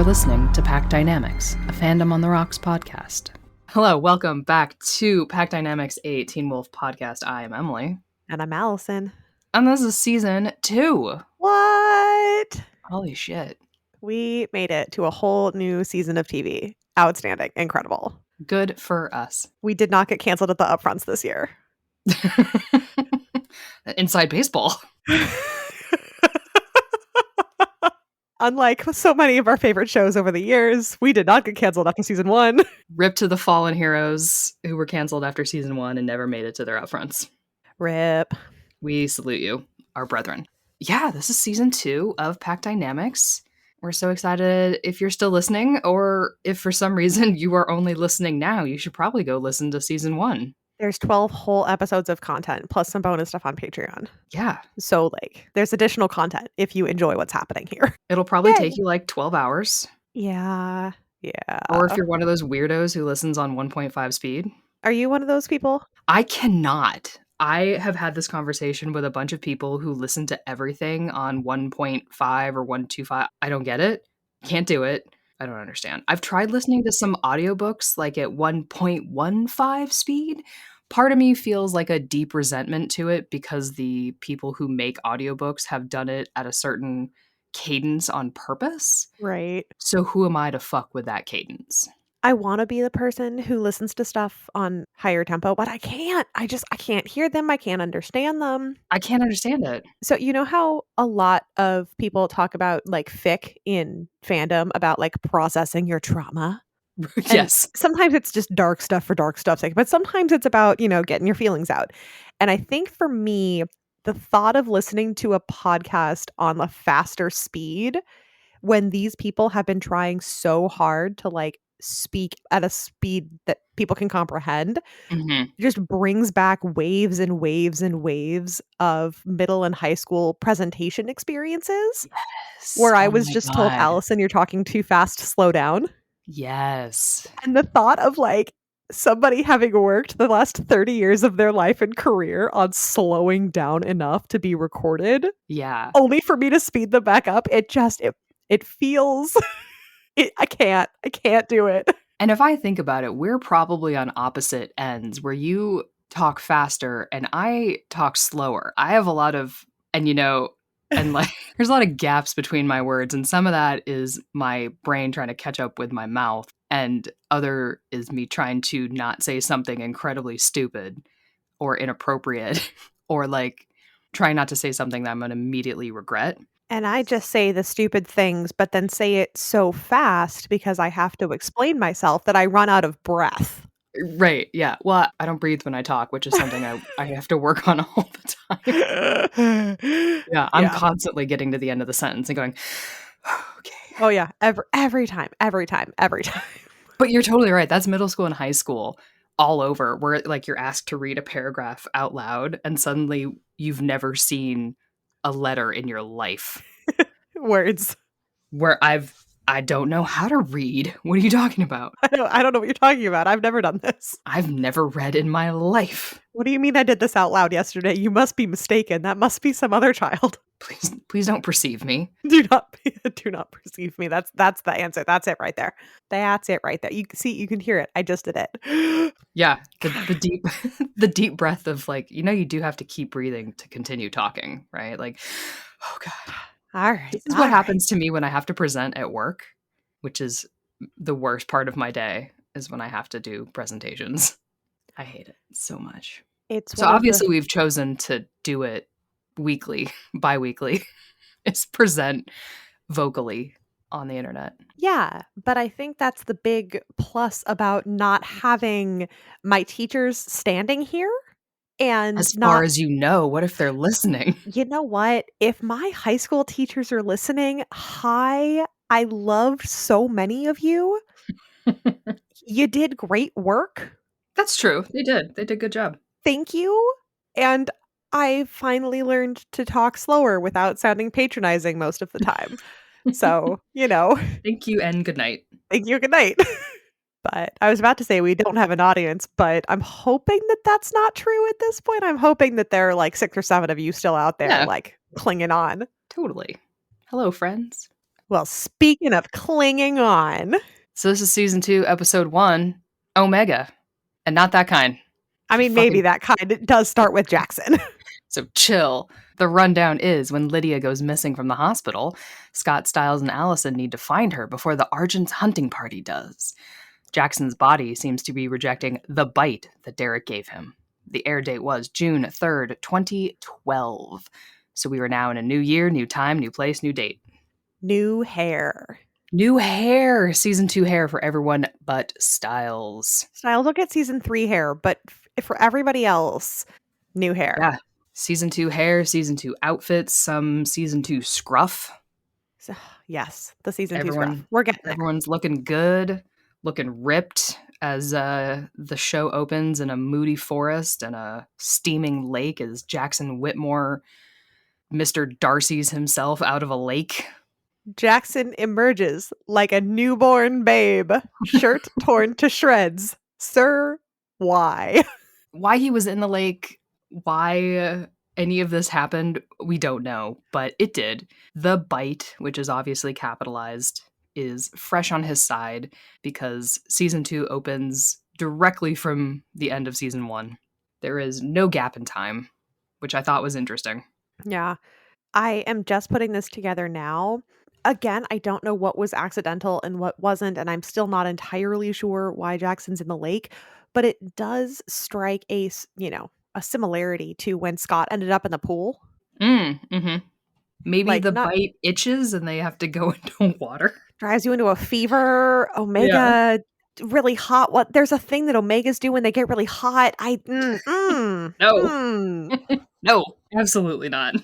You're listening to Pack Dynamics, a Fandom on the Rocks podcast. Hello, welcome back to Pack Dynamics, a Teen Wolf podcast. I am Emily. And I'm Alison. And this is season 2. What? Holy shit. We made it to a whole new season of TV. Outstanding. Incredible. Good for us. We did not get canceled at the upfronts this year. Inside baseball. Unlike so many of our favorite shows over the years, we did not get canceled after season 1. Rip to the fallen heroes who were canceled after season 1 and never made it to their upfronts. Rip. We salute you, our brethren. Yeah, this is season 2 of Pack Dynamics. We're so excited. If you're still listening, or if for some reason you are only listening now, you should probably go listen to season 1. There's 12 whole episodes of content, plus some bonus stuff on Patreon. Yeah. So, there's additional content if you enjoy what's happening here. It'll probably take you 12 hours. Yeah. Or if you're one of those weirdos who listens on 1.5 speed. Are you one of those people? I cannot. I have had this conversation with a bunch of people who listen to everything on 1.5 or 1.25. I don't get it. Can't do it. I don't understand. I've tried listening to some audiobooks at 1.15 speed. Part of me feels like a deep resentment to it because the people who make audiobooks have done it at a certain cadence on purpose. Right. So who am I to fuck with that cadence? I want to be the person who listens to stuff on higher tempo, but I can't. I can't hear them. I can't understand them. I can't understand it. So you know how a lot of people talk about fic in fandom about processing your trauma? Yes. And sometimes it's just dark stuff for dark stuff's sake, but sometimes it's about, getting your feelings out. And I think for me, the thought of listening to a podcast on a faster speed when these people have been trying so hard to speak at a speed that people can comprehend just brings back waves and waves and waves of middle and high school presentation experiences. Yes. Where I was just told, Alison, you're talking too fast, slow down. Yes. And the thought of somebody having worked the last 30 years of their life and career on slowing down enough to be recorded. Yeah. Only for me to speed them back up. It feels I can't do it. And if I think about it, we're probably on opposite ends where you talk faster and I talk slower. I have a lot of, and there's a lot of gaps between my words. And some of that is my brain trying to catch up with my mouth. And other is me trying to not say something incredibly stupid or inappropriate or trying not to say something that I'm going to immediately regret. And I just say the stupid things, but then say it so fast because I have to explain myself that I run out of breath. Right. Yeah. Well, I don't breathe when I talk, which is something I have to work on all the time. Yeah. I'm constantly getting to the end of the sentence and going, okay. Oh, yeah. Every time. But you're totally right. That's middle school and high school all over where you're asked to read a paragraph out loud and suddenly you've never seen a letter in your life. Words. Where I don't know how to read. What are you talking about? I don't know what you're talking about. I've never done this. I've never read in my life. What do you mean I did this out loud yesterday? You must be mistaken. That must be some other child. Please don't perceive me. Do not perceive me. That's the answer. That's it right there. That's it right there. You can hear it. I just did it. Yeah. The deep breath of you do have to keep breathing to continue talking, right? Oh God. All right. This is what happens to me when I have to present at work, which is the worst part of my day is when I have to do presentations. I hate it so much. So obviously we've chosen to do it bi-weekly, is present vocally on the internet. Yeah, but I think that's the big plus about not having my teachers standing here. And as far as you know, what if they're listening? You know what? If my high school teachers are listening, hi, I loved so many of you. You did great work. That's true. They did a good job. Thank you. And I finally learned to talk slower without sounding patronizing most of the time. So, Thank you and good night. Thank you, good night. But I was about to say we don't have an audience, but I'm hoping that that's not true at this point. I'm hoping that there are 6 or 7 of you still out there, clinging on. Totally. Hello, friends. Well, speaking of clinging on, So this is season 2, episode 1, Omega. And not that kind. I mean, maybe Fucking that kind. It does start with Jackson. so chill. The rundown is when Lydia goes missing from the hospital, Scott, Stiles, and Allison need to find her before the Argent's hunting party does. Jackson's body seems to be rejecting the bite that Derek gave him. The air date was June 3rd, 2012. So we were now in a new year, new time, new place, new date. New hair. New hair. Season 2 hair for everyone but Stiles. Stiles will get season 3 hair, but for everybody else, new hair. Yeah. Season 2 hair, season 2 outfits, some season 2 scruff. So, yes, the season 2 scruff. We're getting there. Everyone's looking good, looking ripped as the show opens in a moody forest and a steaming lake as Jackson Whitmore, Mr. Darcy's himself out of a lake. Jackson emerges like a newborn babe, shirt torn to shreds. Sir, why? Why he was in the lake, why any of this happened, we don't know, but it did. The bite, which is obviously capitalized, is fresh on his side because season 2 opens directly from the end of season 1. There is no gap in time, which I thought was interesting. Yeah. I am just putting this together now. Again, I don't know what was accidental and what wasn't, and I'm still not entirely sure why Jackson's in the lake, but it does strike a similarity to when Scott ended up in the pool. Mm-hmm. Maybe Like, the not bite itches and they have to go into water. drives you into a fever. Omega, really hot. What? There's a thing that Omegas do when they get really hot. No. No, absolutely not.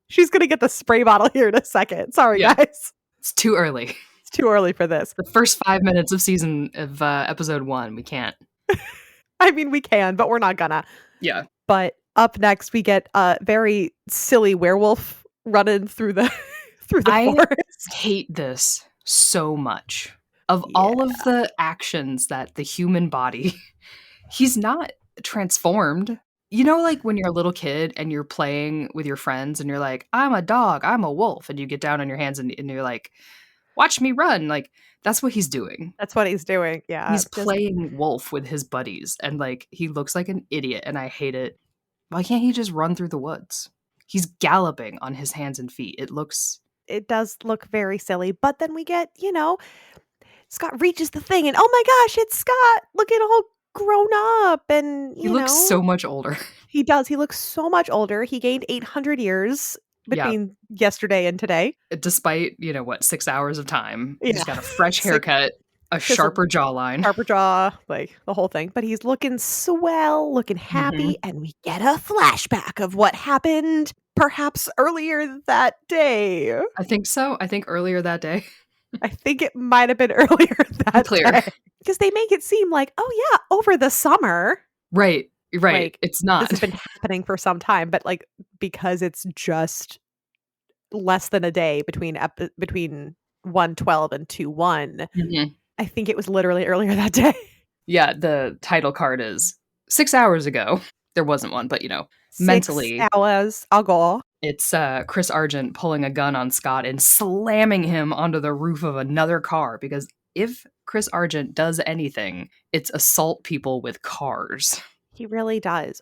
She's gonna get the spray bottle here in a second. Sorry, Yeah. guys. It's too early. It's too early for this. The first 5 minutes of episode 1, we can't. I mean, we can, but we're not gonna. Yeah. But up next, we get a very silly werewolf running through the forest. I hate this so much. Of all of the actions that the human body, he's not transformed. You know, like when you're a little kid and you're playing with your friends and you're like, I'm a dog, I'm a wolf, and you get down on your hands and you're like, watch me run. Like, that's what he's doing. That's what he's doing. Yeah. He's playing wolf with his buddies and like he looks like an idiot and I hate it. Why can't he just run through the woods? He's galloping on his hands and feet. It does look very silly, but then we get, Scott reaches the thing and oh my gosh, it's Scott looking all grown up and he looks so much older. He does. He looks so much older. He gained 800 years between yesterday and today. Despite, 6 hours of time. Yeah. He's got a fresh haircut, a sharper jawline. Sharper jaw, like the whole thing. But he's looking swell, looking happy, and we get a flashback of what happened perhaps earlier that day. I think so. I think earlier that day. I think it might have been earlier that day. Because they make it seem like, oh yeah, over the summer. Right. Like, it's not. This has been happening for some time, but like because it's just less than a day between 1:12 and 2:1. Mm-hmm. I think it was literally earlier that day. Yeah, the title card is 6 hours ago. There wasn't one, but mentally 6 hours ago. It's Chris Argent pulling a gun on Scott and slamming him onto the roof of another car because if Chris Argent does anything, it's assault people with cars. He really does.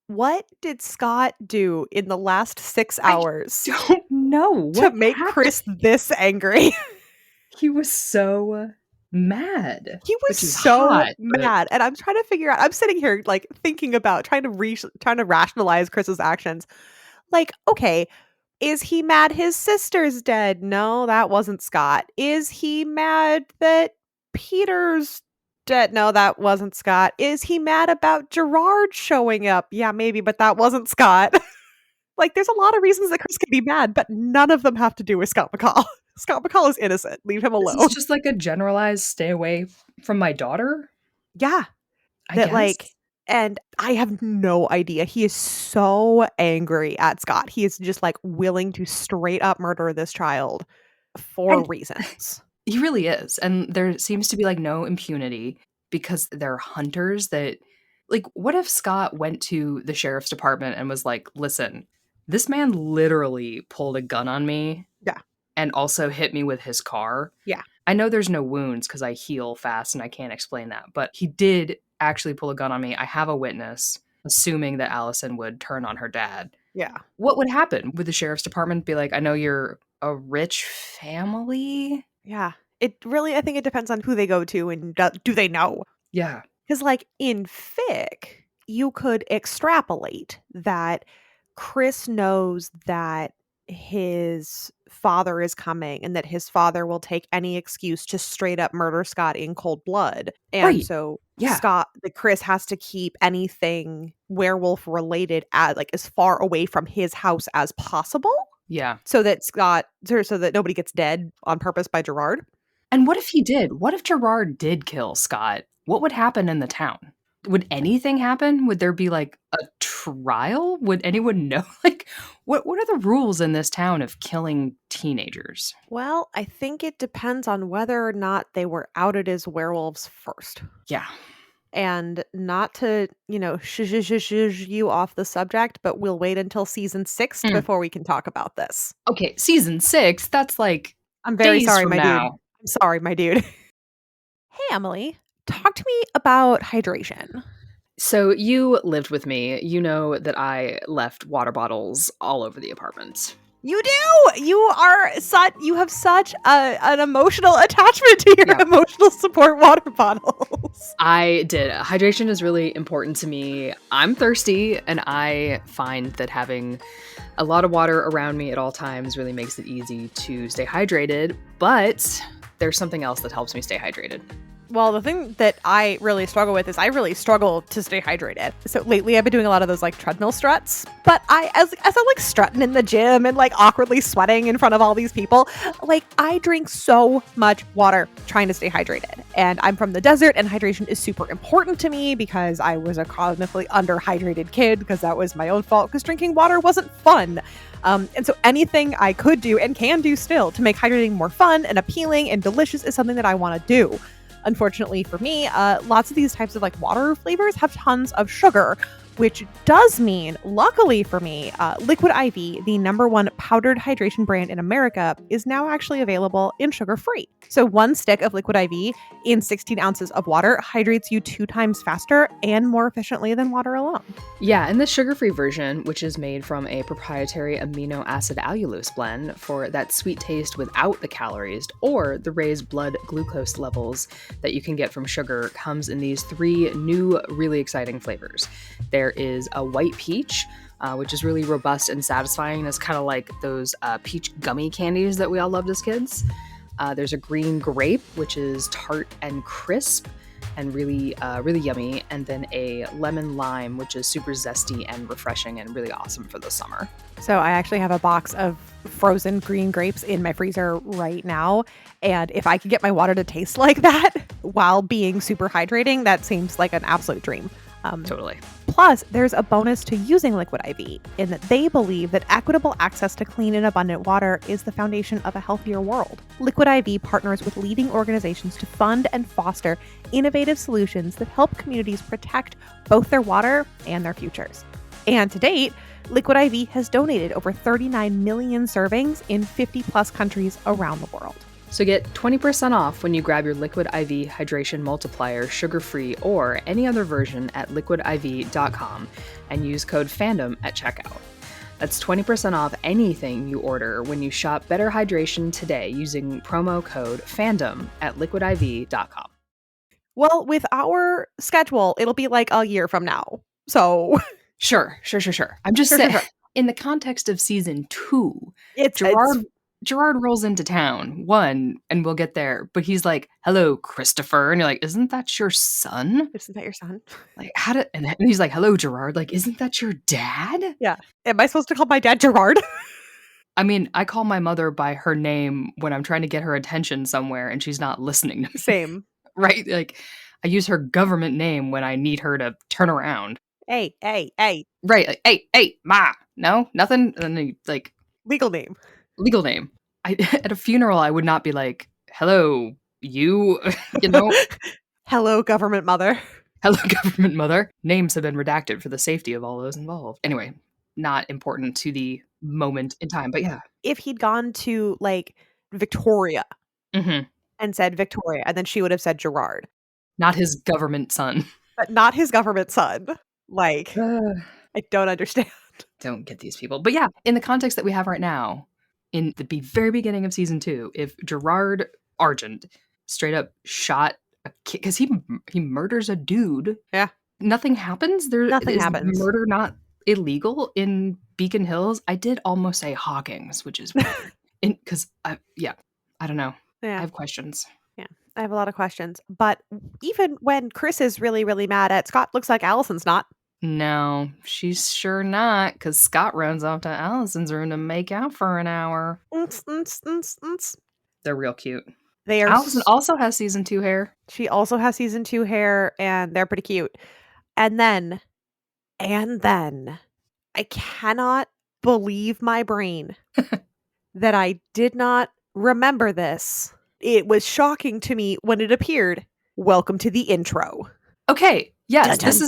What did Scott do in the last 6 hours? I don't know. To make Chris this angry? He was so mad. He was so mad. And I'm trying to figure out, I'm sitting here like thinking about trying to rationalize Chris's actions. Like, okay, is he mad his sister's dead? No, that wasn't Scott. Is he mad that Peter's dead? No, that wasn't Scott. Is he mad about Gerard showing up? Yeah, maybe, but that wasn't Scott. Like, there's a lot of reasons that Chris can be mad, but none of them have to do with Scott McCall. Scott McCall is innocent. Leave him alone. It's just like a generalized stay away from my daughter. Yeah. I guess. And I have no idea. He is so angry at Scott. He is just like willing to straight up murder this child for reasons. He really is. And there seems to be like no impunity because they're hunters that like, what if Scott went to the sheriff's department and was like, listen, this man literally pulled a gun on me. Yeah. and also hit me with his car. Yeah. I know there's no wounds because I heal fast and I can't explain that, but he did actually pull a gun on me. I have a witness, assuming that Allison would turn on her dad. Yeah. What would happen? Would the sheriff's department be like, I know you're a rich family? Yeah. It really, I think it depends on who they go to and do they know? Yeah. Because, like, in fic, you could extrapolate that Chris knows that his father is coming and that his father will take any excuse to straight up murder Scott in cold blood. And Right. so Yeah. Chris has to keep anything werewolf related as far away from his house as possible Yeah. so that nobody gets dead on purpose by Gerard. And what if he did? What if Gerard did kill Scott? What would happen in the town? Would anything happen? Would there be like a trial? Would anyone know? Like, what are the rules in this town of killing teenagers? Well, I think it depends on whether or not they were outed as werewolves first. Yeah. And not to, shush you off the subject, but we'll wait until season 6 Mm. before we can talk about this. Okay, season 6, that's like I'm very days sorry, from my dude. now. I'm sorry, my dude. Hey, Emily, talk to me about hydration. So you lived with me. You know that I left water bottles all over the apartment. You do. You have such an emotional attachment to your emotional support water bottles. I did. Hydration is really important to me. I'm thirsty, and I find that having a lot of water around me at all times really makes it easy to stay hydrated. But there's something else that helps me stay hydrated. Well, the thing that I really struggle with is I really struggle to stay hydrated. So lately I've been doing a lot of those like treadmill struts, but as I'm like strutting in the gym and like awkwardly sweating in front of all these people, like I drink so much water trying to stay hydrated. And I'm from the desert and hydration is super important to me because I was a chronically underhydrated kid because that was my own fault because drinking water wasn't fun. And so anything I could do and can do still to make hydrating more fun and appealing and delicious is something that I want to do. Unfortunately for me, lots of these types of like water flavors have tons of sugar, which does mean, luckily for me, Liquid IV, the #1 powdered hydration brand in America, is now actually available in sugar-free. So one stick of Liquid IV in 16 ounces of water hydrates you 2 times faster and more efficiently than water alone. Yeah, and the sugar-free version, which is made from a proprietary amino acid allulose blend for that sweet taste without the calories or the raised blood glucose levels that you can get from sugar, comes in these 3 new, really exciting flavors. There is a white peach, which is really robust and satisfying. It's kind of like those peach gummy candies that we all loved as kids. There's a green grape, which is tart and crisp and really yummy. And then a lemon lime, which is super zesty and refreshing and really awesome for the summer. So I actually have a box of frozen green grapes in my freezer right now. And if I could get my water to taste like that while being super hydrating, that seems like an absolute dream. Totally. Plus, there's a bonus to using Liquid IV in that they believe that equitable access to clean and abundant water is the foundation of a healthier world. Liquid IV partners with leading organizations to fund and foster innovative solutions that help communities protect both their water and their futures. And to date, Liquid IV has donated over 39 million servings in 50 plus countries around the world. So get 20% off when you grab your Liquid IV Hydration Multiplier sugar-free or any other version at liquidiv.com and use code FANDOM at checkout. That's 20% off anything you order when you shop Better Hydration today using promo code FANDOM at liquidiv.com. Well, with our schedule, it'll be like a year from now. So Sure. I'm just saying, in the context of season 2, Gerard rolls into town, and we'll get there. But he's like, hello, Christopher. And you're like, isn't that your son? Isn't that your son? Like, and he's like, hello, Gerard. Like, isn't that your dad? Yeah. Am I supposed to call my dad Gerard? I mean, I call my mother by her name when I'm trying to get her attention somewhere and she's not listening to me. Same. Right? Like, I use her government name when I need her to turn around. Hey. Right. Like, hey, ma. No, nothing. And then like, legal name. At a funeral, I would not be like, hello, you know? Hello, government mother. Hello, government mother. Names have been redacted for the safety of all those involved. Anyway, not important to the moment in time. But yeah. If he'd gone to, like, Victoria Mhm. and said Victoria, and then she would have said Gerard, Not his government son. but not his government son. Like, I don't understand. Don't get these people. But yeah, in the context that we have right now, in the very beginning of season 2, if Gerard Argent straight up shot a kid because he murders a dude, Yeah. nothing happens. There Nothing is happens. murder not illegal in Beacon Hills. I did almost say Hawkins, which is weird. Because I don't know. I Yeah. have questions. Yeah. I have a lot of questions. But even when Chris is really, really mad at Scott, looks like Allison's not. No, she's sure not, because Scott runs off to Allison's room to make out for an hour. They're real cute. They are. Allison also has season 2 hair. She also has season 2 hair, and they're pretty cute. And then, I cannot believe my brain that I did not remember this. It was shocking to me when it appeared. Welcome to the intro. Okay, yes, Dun, this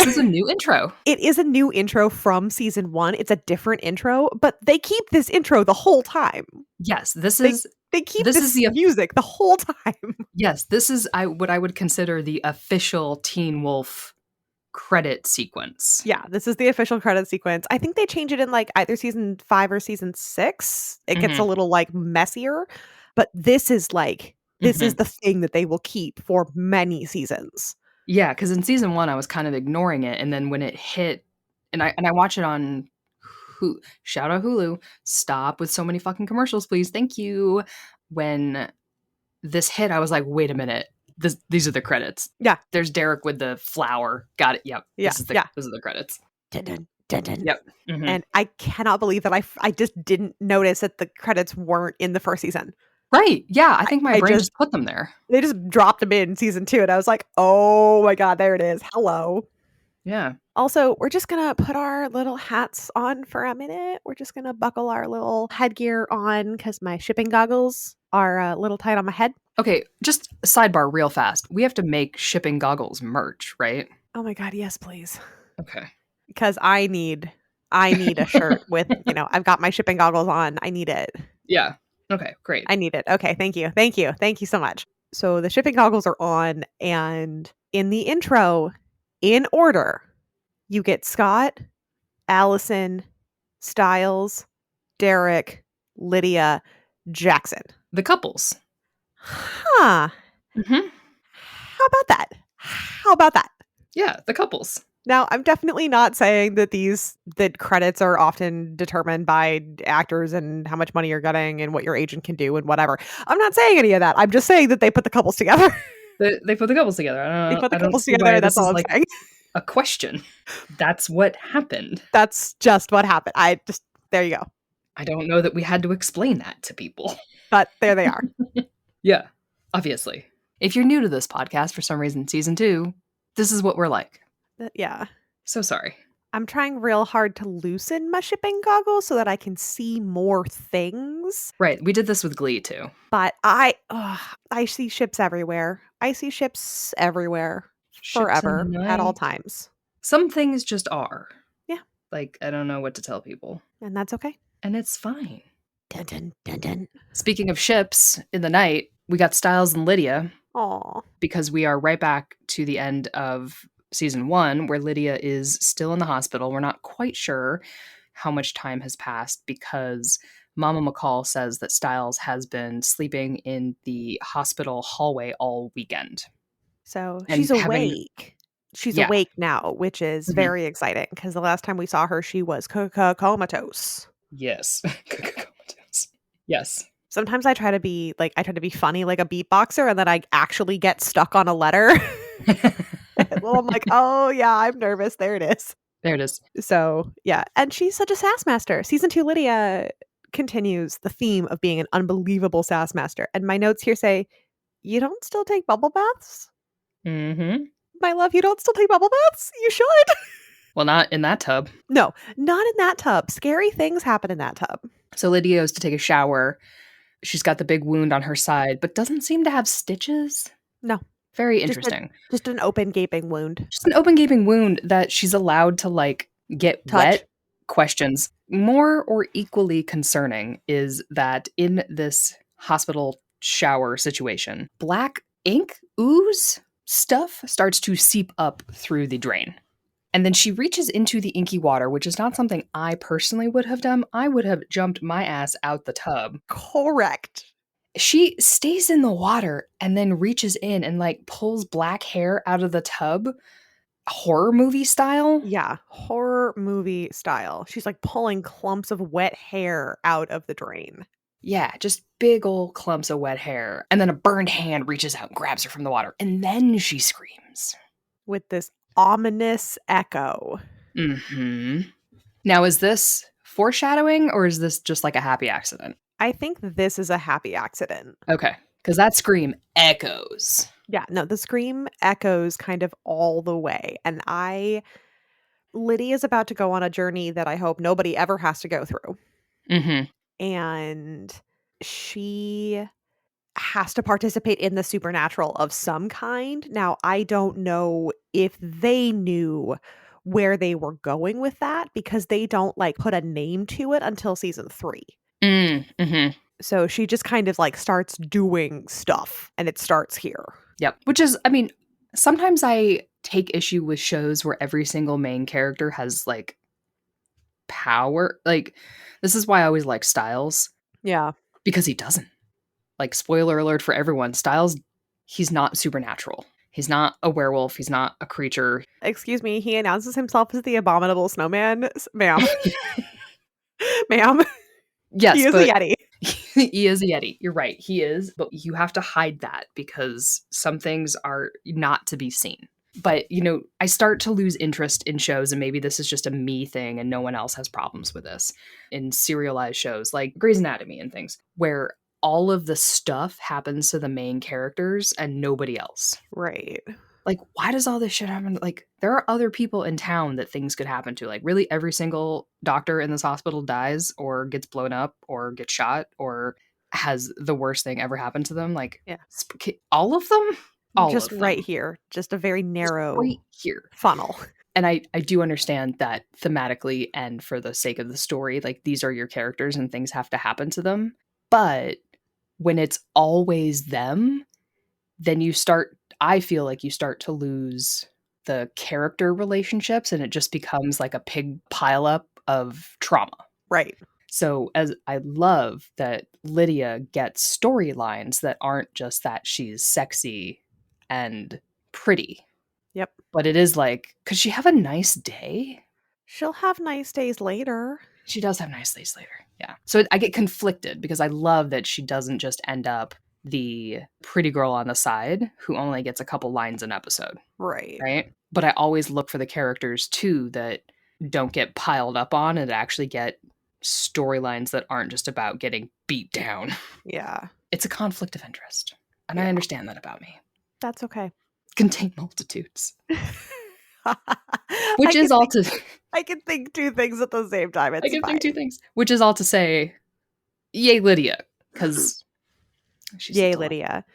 is a new intro. It is a new intro from season 1. It's a different intro, but they keep this intro the whole time. Yes, they keep this music the whole time. Yes, this is what I would consider the official Teen Wolf credit sequence. Yeah, this is the official credit sequence. I think they change it in like either season 5 or season 6. It gets a little like messier, but this is the thing that they will keep for many seasons. Yeah, because in season 1 I was kind of ignoring it, and then when it hit, and I watch it on shout out Hulu. Stop with so many fucking commercials, please. Thank you. When this hit, I was like, wait a minute. These are the credits. Yeah. There's Derek with the flower. Got it. Yep. Yeah. Those are the credits. Dun, dun, dun, dun. Yep. Mm-hmm. And I cannot believe that I just didn't notice that the credits weren't in the first season. Right. Yeah. I think my brain just put them there. They just dropped them in season 2, and I was like, oh my God, there it is. Hello. Yeah. Also, we're just going to put our little hats on for a minute. We're just going to buckle our little headgear on because my shipping goggles are a little tight on my head. Okay, just a sidebar real fast. We have to make shipping goggles merch, right? Oh my God, yes, please. Okay. Because I need a shirt with, I've got my shipping goggles on. I need it. Yeah. Okay, great. I need it. Okay, thank you. Thank you. Thank you so much. So the shipping goggles are on, and in the intro, in order, you get Scott, Allison, Stiles, Derek, Lydia, Jackson. The couples. Huh. Mm-hmm. How about that? Yeah, the couples. Now, I'm definitely not saying that that credits are often determined by actors and how much money you're getting and what your agent can do and whatever. I'm not saying any of that. I'm just saying that they put the couples together. They put the couples together. I don't know. They put the couples together. That's all I'm saying. A question. That's what happened. That's just what happened. There you go. I don't know that we had to explain that to people. But there they are. Yeah, obviously. If you're new to this podcast for some reason, season 2, this is what we're like. Yeah. So sorry. I'm trying real hard to loosen my shipping goggles so that I can see more things. Right. We did this with Glee too. But I see ships everywhere. I see ships everywhere. Forever. At all times. Some things just are. Yeah. Like, I don't know what to tell people. And that's okay. And it's fine. Dun, dun, dun, dun. Speaking of ships, in the night, we got Stiles and Lydia. Aww. Because we are right back to the end of season 1, where Lydia is still in the hospital. We're not quite sure how much time has passed because Mama McCall says that Stiles has been sleeping in the hospital hallway all weekend. So she's awake. She's awake now, which is very exciting because the last time we saw her, she was comatose. Yes. Comatose. Yes. Sometimes I try to be funny like a beatboxer, and then I actually get stuck on a letter. Well, I'm like, oh yeah, I'm nervous. There it is. There it is. So yeah. And she's such a sass master. Season 2 Lydia continues the theme of being an unbelievable sass master. And my notes here say, you don't still take bubble baths? Mm-hmm. My love, you don't still take bubble baths? You should. Well, not in that tub. No, not in that tub. Scary things happen in that tub. So Lydia goes to take a shower. She's got the big wound on her side, but doesn't seem to have stitches. No. Very interesting. Just an open gaping wound. Just an open gaping wound that she's allowed to like get wet questions. More or equally concerning is that in this hospital shower situation, black ink ooze stuff starts to seep up through the drain. And then she reaches into the inky water, which is not something I personally would have done. I would have jumped my ass out the tub. Correct. She stays in the water and then reaches in and like pulls black hair out of the tub, horror movie style. Yeah, horror movie style. She's like pulling clumps of wet hair out of the drain. Yeah, just big old clumps of wet hair. And then a burned hand reaches out and grabs her from the water. And then she screams. With this ominous echo. Hmm. Now, is this foreshadowing or is this just like a happy accident? I think this is a happy accident. Okay, because that scream echoes. Yeah, no, the scream echoes kind of all the way. And Lydia's about to go on a journey that I hope nobody ever has to go through. Hmm. And she has to participate in the supernatural of some kind. Now, I don't know if they knew where they were going with that because they don't like put a name to it until season 3. Mm-hmm. So she just kind of like starts doing stuff and it starts here. Yep. Which is, I mean, sometimes I take issue with shows where every single main character has like power. Like, this is why I always like Styles. Yeah. Because he doesn't. Like, spoiler alert for everyone, Styles, he's not supernatural. He's not a werewolf. He's not a creature. Excuse me, he announces himself as the abominable snowman. Ma'am. Ma'am. Yes, He is but a Yeti. he is a Yeti. You're right. He is. But you have to hide that because some things are not to be seen. But, you know, I start to lose interest in shows, and maybe this is just a me thing and no one else has problems with this, in serialized shows like Grey's Anatomy and things, where all of the stuff happens to the main characters and nobody else. Right. Like, why does all this shit happen? Like, there are other people in town that things could happen to. Like, really, every single doctor in this hospital dies or gets blown up or gets shot or has the worst thing ever happen to them. Like, Yeah. all of them? All just of right them. here. Just a very narrow right here. funnel. And I do understand that thematically and for the sake of the story, like, these are your characters and things have to happen to them. But when it's always them, then I feel like you start to lose the character relationships and it just becomes like a pig pileup of trauma. Right. So as I love that Lydia gets storylines that aren't just that she's sexy and pretty. Yep. But it is like, could she have a nice day? She'll have nice days later. She does have nice days later. Yeah. So I get conflicted because I love that she doesn't just end up the pretty girl on the side who only gets a couple lines an episode. Right. Right. But I always look for the characters too that don't get piled up on and actually get storylines that aren't just about getting beat down. Yeah. It's a conflict of interest. And I understand that about me. That's okay. Contain multitudes. Which is all to... I can think two things at the same time. It's I can fine. think two things. Which is all to say, yay, Lydia. Because she's yay, Lydia.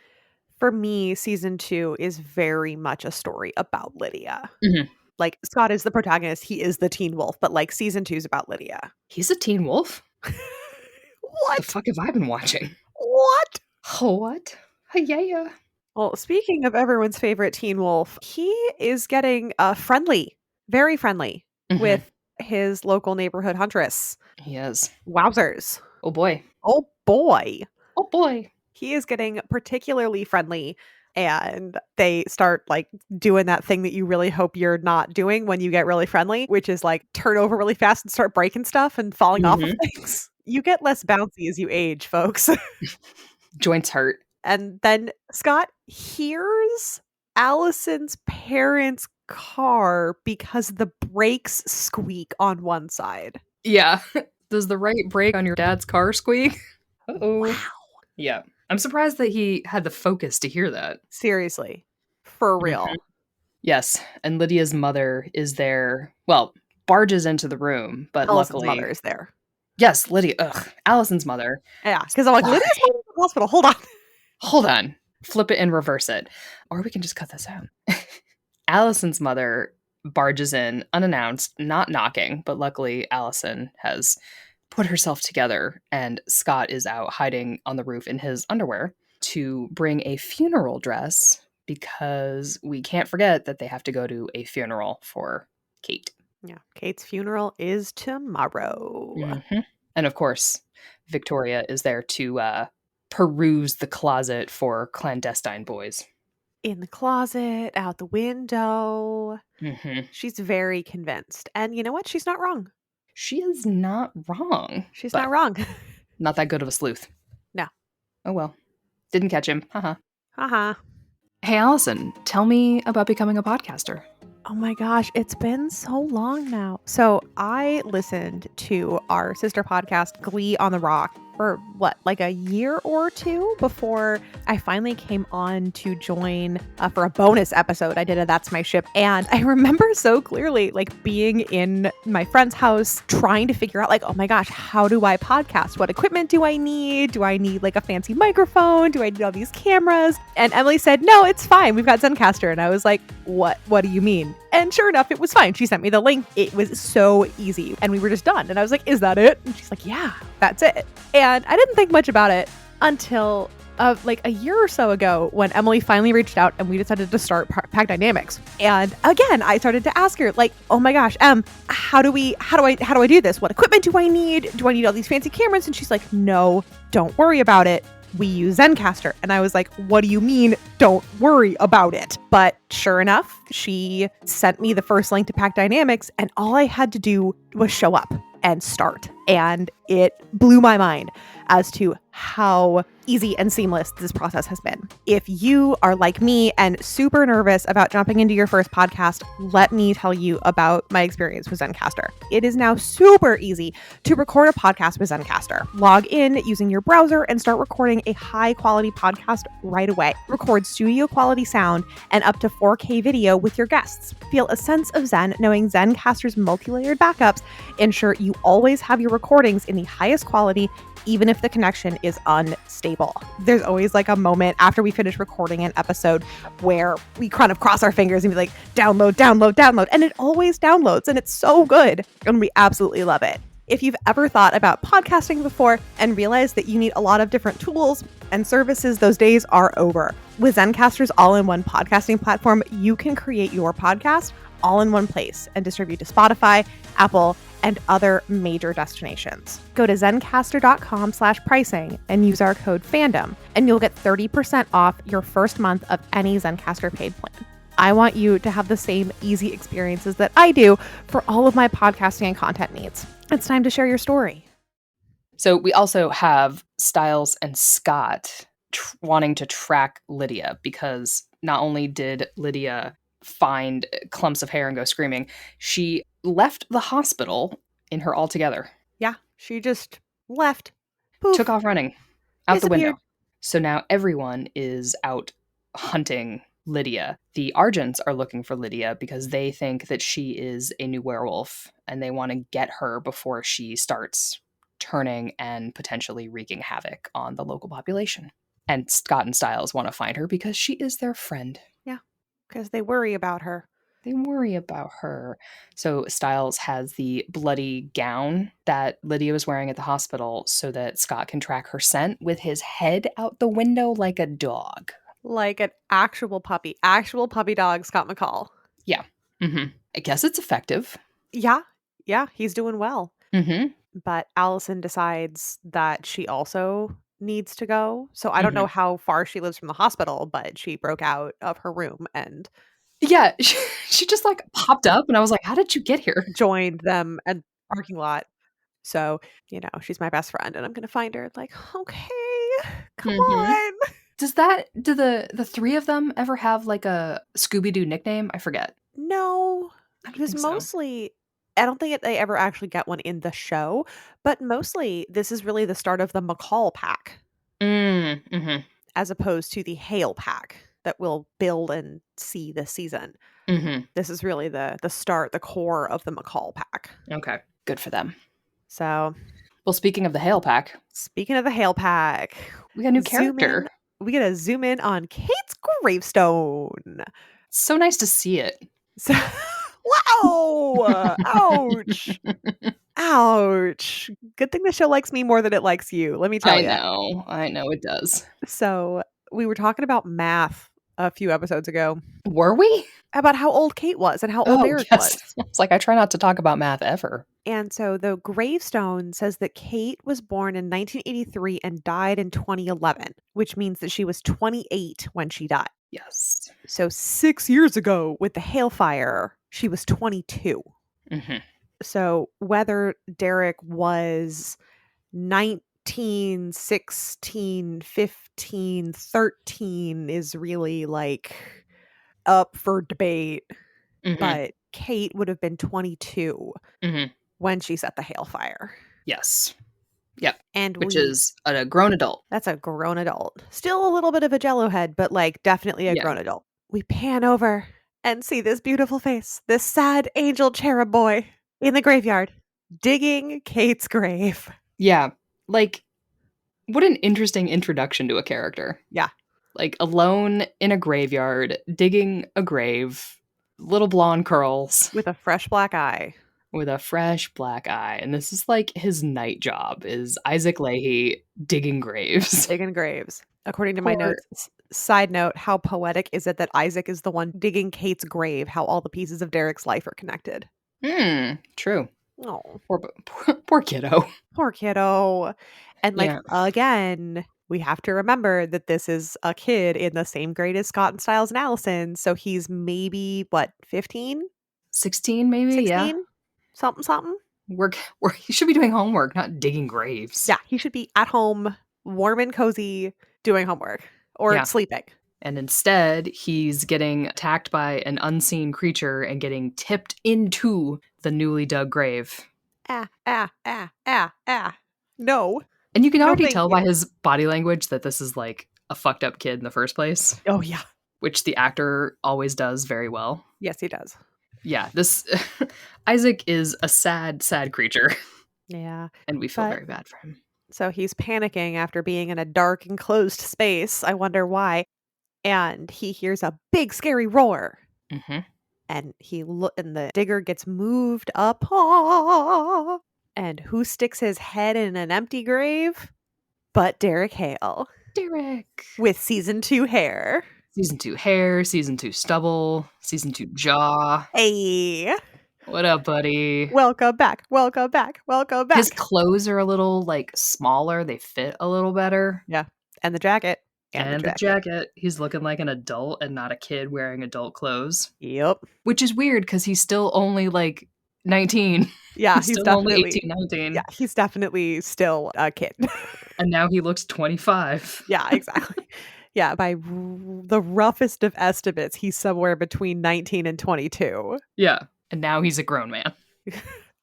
For me, season 2 is very much a story about Lydia. Mm-hmm. Like, Scott is the protagonist. He is the teen wolf. But, like, season 2 is about Lydia. He's a teen wolf? What? The fuck have I been watching? What? Oh, what? Yeah. Well, speaking of everyone's favorite teen wolf, he is getting friendly, very friendly with his local neighborhood huntress. He is. Wowzers. Oh, boy. Oh, boy. Oh, boy. He is getting particularly friendly, and they start like doing that thing that you really hope you're not doing when you get really friendly, which is like turn over really fast and start breaking stuff and falling off of things. You get less bouncy as you age, folks. Joints hurt. And then Scott hears Allison's parents' car because the brakes squeak on one side. Yeah. Does the right brake on your dad's car squeak? Uh-oh. Wow. Yeah. I'm surprised that he had the focus to hear that. Seriously. For real. Mm-hmm. Yes. And Lydia's mother is there. Well, barges into the room, but Allison's luckily... mother is there. Yes, Lydia. Ugh. Allison's mother. Yeah. Because I'm like, Lydia's in the hospital. Hold on. Hold on. Flip it and reverse it. Or we can just cut this out. Allison's mother barges in unannounced, not knocking, but luckily Alison has put herself together, and Scott is out hiding on the roof in his underwear to bring a funeral dress because we can't forget that they have to go to a funeral for Kate. Yeah. Kate's funeral is tomorrow. Mhm. And of course, Victoria is there to peruse the closet for clandestine boys. In the closet, out the window. Mhm. She's very convinced. And you know what? She's not wrong. She is not wrong, She's not but wrong. not that good of a sleuth. No. Oh well. Didn't catch him. Haha. Haha. Hey, Allison, tell me about becoming a podcaster. Oh my gosh, it's been so long now. So I listened to our sister podcast, Glee on the Rock, for what, like a year or two before I finally came on to join for a bonus episode. I did a That's My Ship. And I remember so clearly like being in my friend's house trying to figure out like, oh my gosh, how do I podcast? What equipment do I need? Do I need like a fancy microphone? Do I need all these cameras? And Emily said, no, it's fine. We've got Zencastr. And I was like, what do you mean? And sure enough, it was fine. She sent me the link. It was so easy. And we were just done. And I was like, is that it? And she's like, yeah, that's it. And I didn't think much about it until like a year or so ago when Emily finally reached out and we decided to start Pack Dynamics. And again, I started to ask her like, oh my gosh, how do I do this? What equipment do I need? Do I need all these fancy cameras? And she's like, no, don't worry about it. We use Zencastr. And I was like, what do you mean? Don't worry about it. But sure enough, she sent me the first link to Pack Dynamics and all I had to do was show up and start. And it blew my mind as to how easy and seamless this process has been. If you are like me and super nervous about jumping into your first podcast, let me tell you about my experience with Zencastr. It is now super easy to record a podcast with Zencastr. Log in using your browser and start recording a high quality podcast right away. Record studio quality sound and up to 4K video with your guests. Feel a sense of zen knowing Zencastr's multi-layered backups ensure you always have your recordings in the highest quality even if the connection is unstable. There's always like a moment after we finish recording an episode where we kind of cross our fingers and be like, download, download, download. And it always downloads and it's so good. And we absolutely love it. If you've ever thought about podcasting before and realized that you need a lot of different tools and services, those days are over. With Zencastr's all-in-one podcasting platform, you can create your podcast all in one place and distribute to Spotify, Apple, and other major destinations. Go to zencastr.com/pricing and use our code Fandom, and you'll get 30% off your first month of any Zencastr paid plan. I want you to have the same easy experiences that I do for all of my podcasting and content needs. It's time to share your story. So we also have Styles and Scott wanting to track Lydia because not only did Lydia find clumps of hair and go screaming, she left the hospital in her altogether. Yeah, she just left. Poof. Took off running out the window. So now everyone is out hunting Lydia. The Argents are looking for Lydia because they think that she is a new werewolf and they want to get her before she starts turning and potentially wreaking havoc on the local population. And Scott and Styles want to find her because she is their friend. Yeah, because they worry about her. They worry about her. So Styles has the bloody gown that Lydia was wearing at the hospital so that Scott can track her scent with his head out the window like a dog. Like an actual puppy dog, Scott McCall. Yeah. Mm-hmm. I guess it's effective. Yeah, he's doing well. Mm-hmm. But Alison decides that she also needs to go. So I don't know how far she lives from the hospital, but she broke out of her room and yeah, she just like popped up and I was like, how did you get here? Joined them at the parking lot. So, she's my best friend and I'm going to find her. Like, okay, come on. Do the three of them ever have like a Scooby-Doo nickname? I forget. No, it was mostly, I don't think they ever actually get one in the show, but mostly this is really the start of the McCall pack. As opposed to the Hale pack that we'll build and see this season. This is really the start, the core of the McCall pack. Okay, good for them. So, well, speaking of the Hale pack, we got a new character. We get to zoom in on Kate's gravestone. So nice to see it. So, Wow! Ouch. Ouch. Good thing the show likes me more than it likes you, let me tell you. I know it does. So, we were talking about math a few episodes ago, Were we? about how old Kate was and how old Oh, Derek yes. was. It's like I try not to talk about math ever. And so the gravestone says that Kate was born in 1983 and died in 2011, which means that she was 28 when she died. Yes. So 6 years ago with the hailfire, she was 22. Mhm. So whether Derek was 19, 16, 15, 13 is really like up for debate. Mhm. But Kate would have been 22 Mhm. when she set the hailfire. Yes. Yep. And Which is a grown adult. that's a grown adult. Still a little bit of a jello head, but like definitely a Yeah. grown adult. We pan over and see this beautiful face, this sad angel cherub boy in the graveyard digging Kate's grave. Yeah. Like, what an interesting introduction to a character. Yeah, Like, alone in a graveyard, digging a grave, little blonde curls, with a fresh black eye. with a fresh black eye. And this is like his night job is Isaac Leahy digging graves. Digging graves. According to my Poor notes, side note, how poetic is it that Isaac is the one digging Kate's grave, how all the pieces of Derek's life are connected? True. Oh, Poor kiddo. poor kiddo. And like Yeah. again, we have to remember that this is a kid in the same grade as Scott and Styles and Allison. So he's maybe what, 15, 16 maybe, yeah. 16, something, something. Work he should be doing homework, not digging graves. Yeah, he should be at home, warm and cozy, doing homework or Yeah. sleeping. And instead, he's getting attacked by an unseen creature and getting tipped into the newly dug grave. Ah, ah, ah, ah, ah. No, And you can no, already thank tell you. by his body language that this is like a fucked up kid in the first place, Oh, yeah. which the actor always does very well. Yes, he does. Yeah, this Isaac is a sad, sad creature, Yeah. and we feel But very bad for him. so he's panicking after being in a dark, enclosed space. I wonder why. And he hears a big, scary roar. Hmm. And and the digger gets moved up. Ah, and who sticks his head in an empty grave? But Derek Hale Derek. with season 2 hair. Season 2 hair, season 2 stubble, season 2 jaw. Hey, What up, buddy? welcome back. Welcome back. Welcome His back. clothes are a little, like, smaller, they fit a little better. Yeah. And the jacket. And the And the jacket. jacket, he's looking like an adult and not a kid wearing adult clothes, Yep. which is weird because he's still only, like, 19. Yeah, He's still only 18, 19, he's definitely still a kid. and now he looks 25. Yeah, exactly. Yeah, by the roughest of estimates, he's somewhere between 19 and 22. Yeah, and now he's a grown man.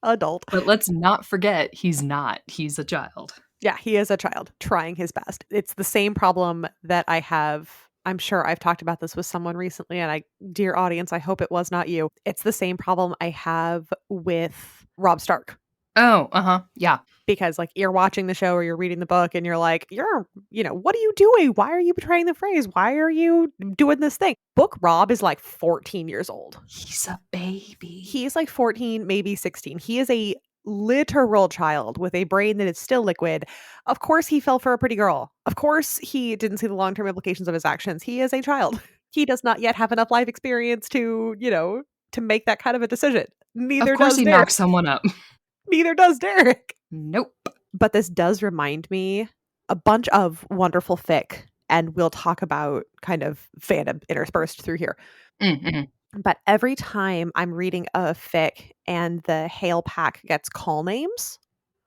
Adult. But let's not forget he's not. He's a child. Yeah, he is a child trying his best. It's the same problem that I have. I'm sure I've talked about this with someone recently, and dear audience, I hope it was not you. It's the same problem I have with Rob Stark. Oh, uh-huh, yeah. Because like you're watching the show or you're reading the book and you're like, what are you doing? Why are you betraying the phrase? Why are you doing this thing? Book Rob is like 14 years old. He's a baby. He's like 14, maybe 16. He is a literal child with a brain that is still liquid. Of course, he fell for a pretty girl. Of course, he didn't see the long term implications of his actions. He is a child. He does not yet have enough life experience to make that kind of a decision. Of Neither course does he Derek. knocks someone up. Neither does Derek. Nope. But this does remind me a bunch of wonderful fic, and we'll talk about kind of fandom interspersed through here. Mm-hmm. But every time I'm reading a fic and the Hale pack gets call names,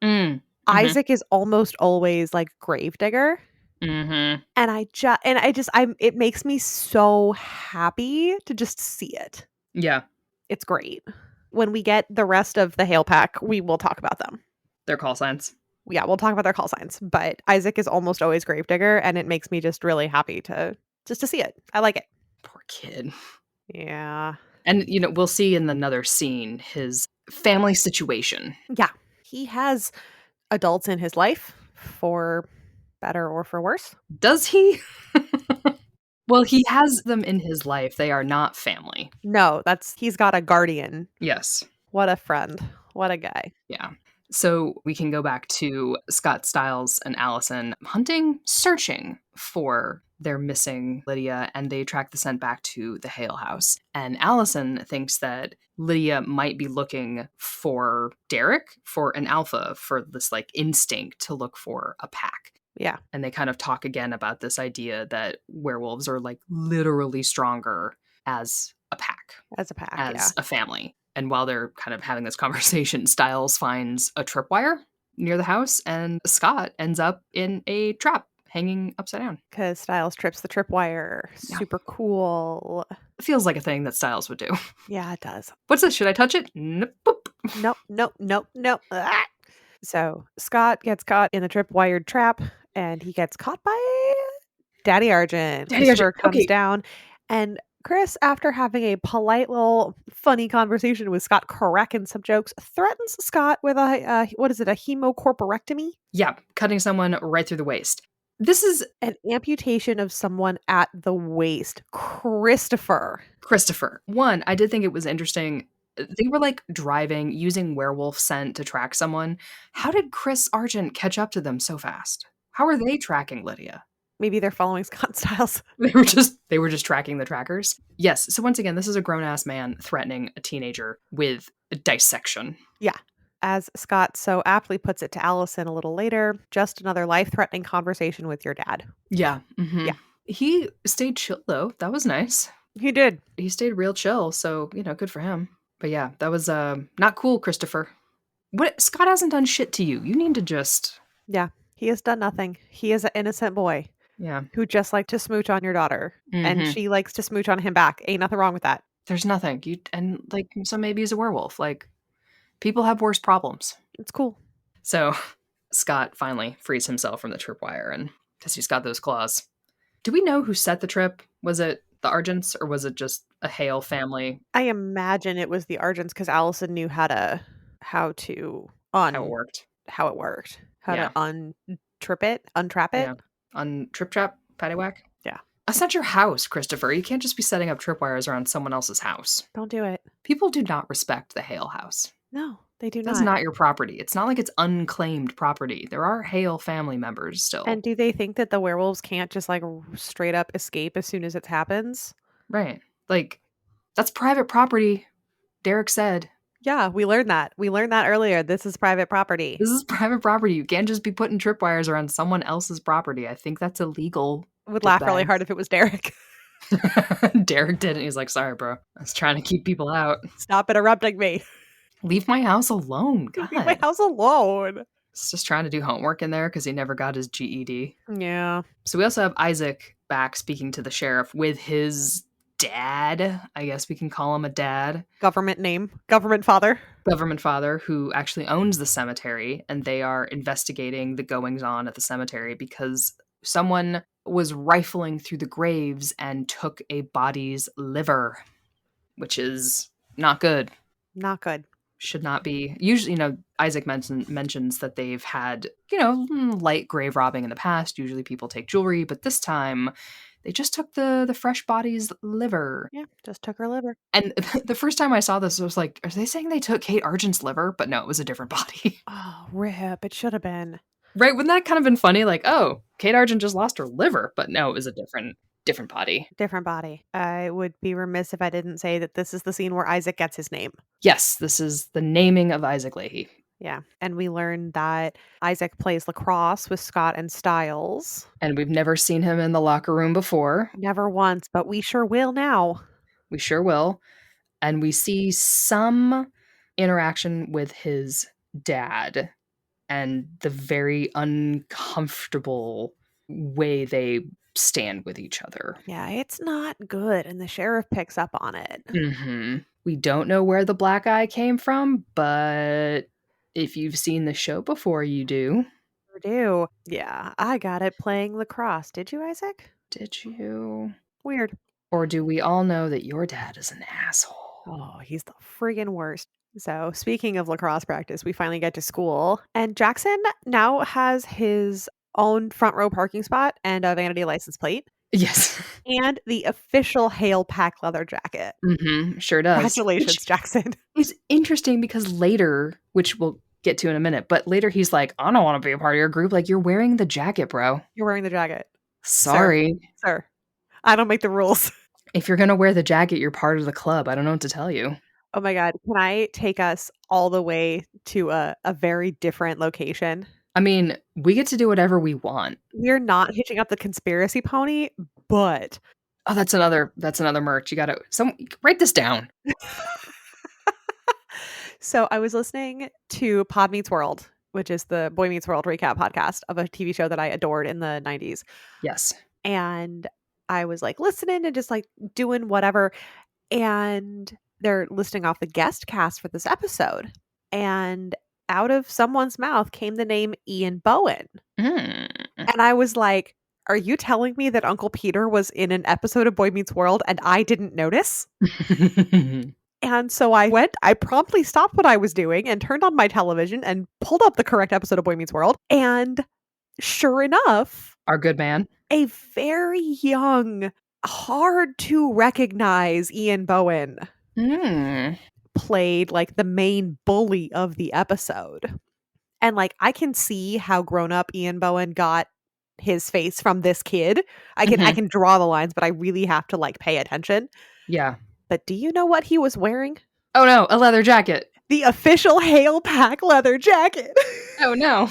Mm-hmm. Isaac is almost always like Gravedigger. Mm-hmm. And it makes me so happy to just see it. Yeah. It's great. When we get the rest of the Hale pack, we will talk about them. Their call signs. Yeah, we'll talk about their call signs. But Isaac is almost always Gravedigger, and it makes me just really happy to see it. I like it. Poor kid. Yeah. And, we'll see in another scene his family situation. Yeah. He has adults in his life, for better or for worse. Does he? Well, he has them in his life. They are not family. No, he's got a guardian. Yes. What a friend. What a guy. Yeah. So we can go back to Scott Stiles and Allison hunting, searching for their missing Lydia, and they track the scent back to the Hale house. And Allison thinks that Lydia might be looking for Derek, for an alpha, for this like instinct to look for a pack. Yeah. And they kind of talk again about this idea that werewolves are like literally stronger as a pack, As a pack, as a family. And while they're kind of having this conversation, Styles finds a tripwire near the house, and Scott ends up in a trap hanging upside down. Because Styles trips the tripwire. Yeah. Super cool. It feels like a thing that Styles would do. Yeah, it does. What's this? Should I touch it? Nope. Nope, nope, nope, nope. Ah. So Scott gets caught in the tripwired trap, and he gets caught by Daddy Argent. Christopher comes down, and Chris, after having a polite little funny conversation with Scott, cracking some jokes, threatens Scott with a hemocorporectomy? Yeah, cutting someone right through the waist. This is an amputation of someone at the waist. Christopher. One, I did think it was interesting. They were like driving, using werewolf scent to track someone. How did Chris Argent catch up to them so fast? How are they tracking Lydia? Maybe they're following Scott Stiles. They were just tracking the trackers. Yes. So once again, this is a grown-ass man threatening a teenager with a dissection. Yeah. As Scott so aptly puts it to Allison a little later, just another life-threatening conversation with your dad. Yeah. Mm-hmm. Yeah. He stayed chill though. That was nice. He did. He stayed real chill. So, good for him. But yeah, that was not cool, Christopher. What? Scott hasn't done shit to you. You need to just... Yeah. He has done nothing. He is an innocent boy. Yeah. Who just liked to smooch on your daughter. Mm-hmm. And she likes to smooch on him back. Ain't nothing wrong with that. There's nothing. So maybe he's a werewolf. Like, people have worse problems. It's cool. So Scott finally frees himself from the tripwire, and because he's got those claws. Do we know who set the trip? Was it the Argents, or was it just a Hale family? I imagine it was the Argents, because Allison knew how it worked. How to untrap it. Yeah. Trap, paddywhack? Yeah. That's not your house, Christopher. You can't just be setting up tripwires around someone else's house. Don't do it. People do not respect the Hale house. No, they do not. That's not your property. It's not like it's unclaimed property. There are Hale family members still. And do they think that the werewolves can't just like straight up escape as soon as it happens? Right. Like, that's private property, Derek said. Yeah, we learned that. We learned that earlier. This is private property. This is private property. You can't just be putting tripwires around someone else's property. I think that's illegal. I would laugh really hard if it was Derek. Derek did it. He's like, sorry, bro. I was trying to keep people out. Stop interrupting me. Leave my house alone. God. Leave my house alone. He's just trying to do homework in there because he never got his GED. Yeah. So we also have Isaac back speaking to the sheriff with his dad. I guess we can call him a dad. Government name. Government father, who actually owns the cemetery, and they are investigating the goings on at the cemetery because someone was rifling through the graves and took a body's liver, which is not good. Not good. Should not be. Usually, Isaac mentions that they've had, light grave robbing in the past. Usually people take jewelry, but this time they just took the fresh body's liver. Yeah, just took her liver. And the first time I saw this, I was like, are they saying they took Kate Argent's liver? But no, it was a different body. Oh, rip. It should have been. Right? Wouldn't that kind of been funny? Like, oh, Kate Argent just lost her liver. But no, it was a different body. Different body. I would be remiss if I didn't say that this is the scene where Isaac gets his name. Yes, this is the naming of Isaac Leahy. Yeah, and we learned that Isaac plays lacrosse with Scott and Stiles. And we've never seen him in the locker room before. Never once, but we sure will now. We sure will. And we see some interaction with his dad and the very uncomfortable way they stand with each other. Yeah, it's not good, and the sheriff picks up on it. Mm-hmm. We don't know where the black eye came from, but if you've seen the show before, you do. I do. Yeah, I got it playing lacrosse. Did you, Isaac? Did you? Weird. Or do we all know that your dad is an asshole? Oh, he's the friggin' worst. So, speaking of lacrosse practice, we finally get to school, and Jackson now has his own front row parking spot and a vanity license plate. Yes. and the official Hale Pack leather jacket. Sure does. Which Congratulations, Jackson. is interesting because later, which we'll get to in a minute, but later he's like, "I don't wanna be a part of your group." Like, "You're wearing the jacket, bro. You're wearing the jacket. Sir, Sorry. sir, I don't make the rules. If you're gonna wear the jacket, you're part of the club. I don't know what to tell you." Oh my god, can I take us all the way to a very different location? I mean, we get to do whatever we want. We're not hitching up the conspiracy pony, but Oh, that's another merch. You gotta write this down. so I was listening to Pod Meets World, which is the Boy Meets World recap podcast of a TV show that I adored in the 90s. Yes. And I was like listening and just like doing whatever. And they're listing off the guest cast for this episode. And out of someone's mouth came the name Ian Bowen. Mm. And I was like, are you telling me that Uncle Peter was in an episode of Boy Meets World and I didn't notice? And so I promptly stopped what I was doing and turned on my television and pulled up the correct episode of Boy Meets World. And sure enough, Our good man. a very young, hard to recognize Ian Bowen Mm. played like the main bully of the episode. And like I can see how grown up Ian Bowen got his face from this kid. I Mhm. can draw the lines, but I really have to like pay attention. Yeah. But do you know what he was wearing? Oh, no, a leather jacket. The official Hale Pack leather jacket. Oh, no.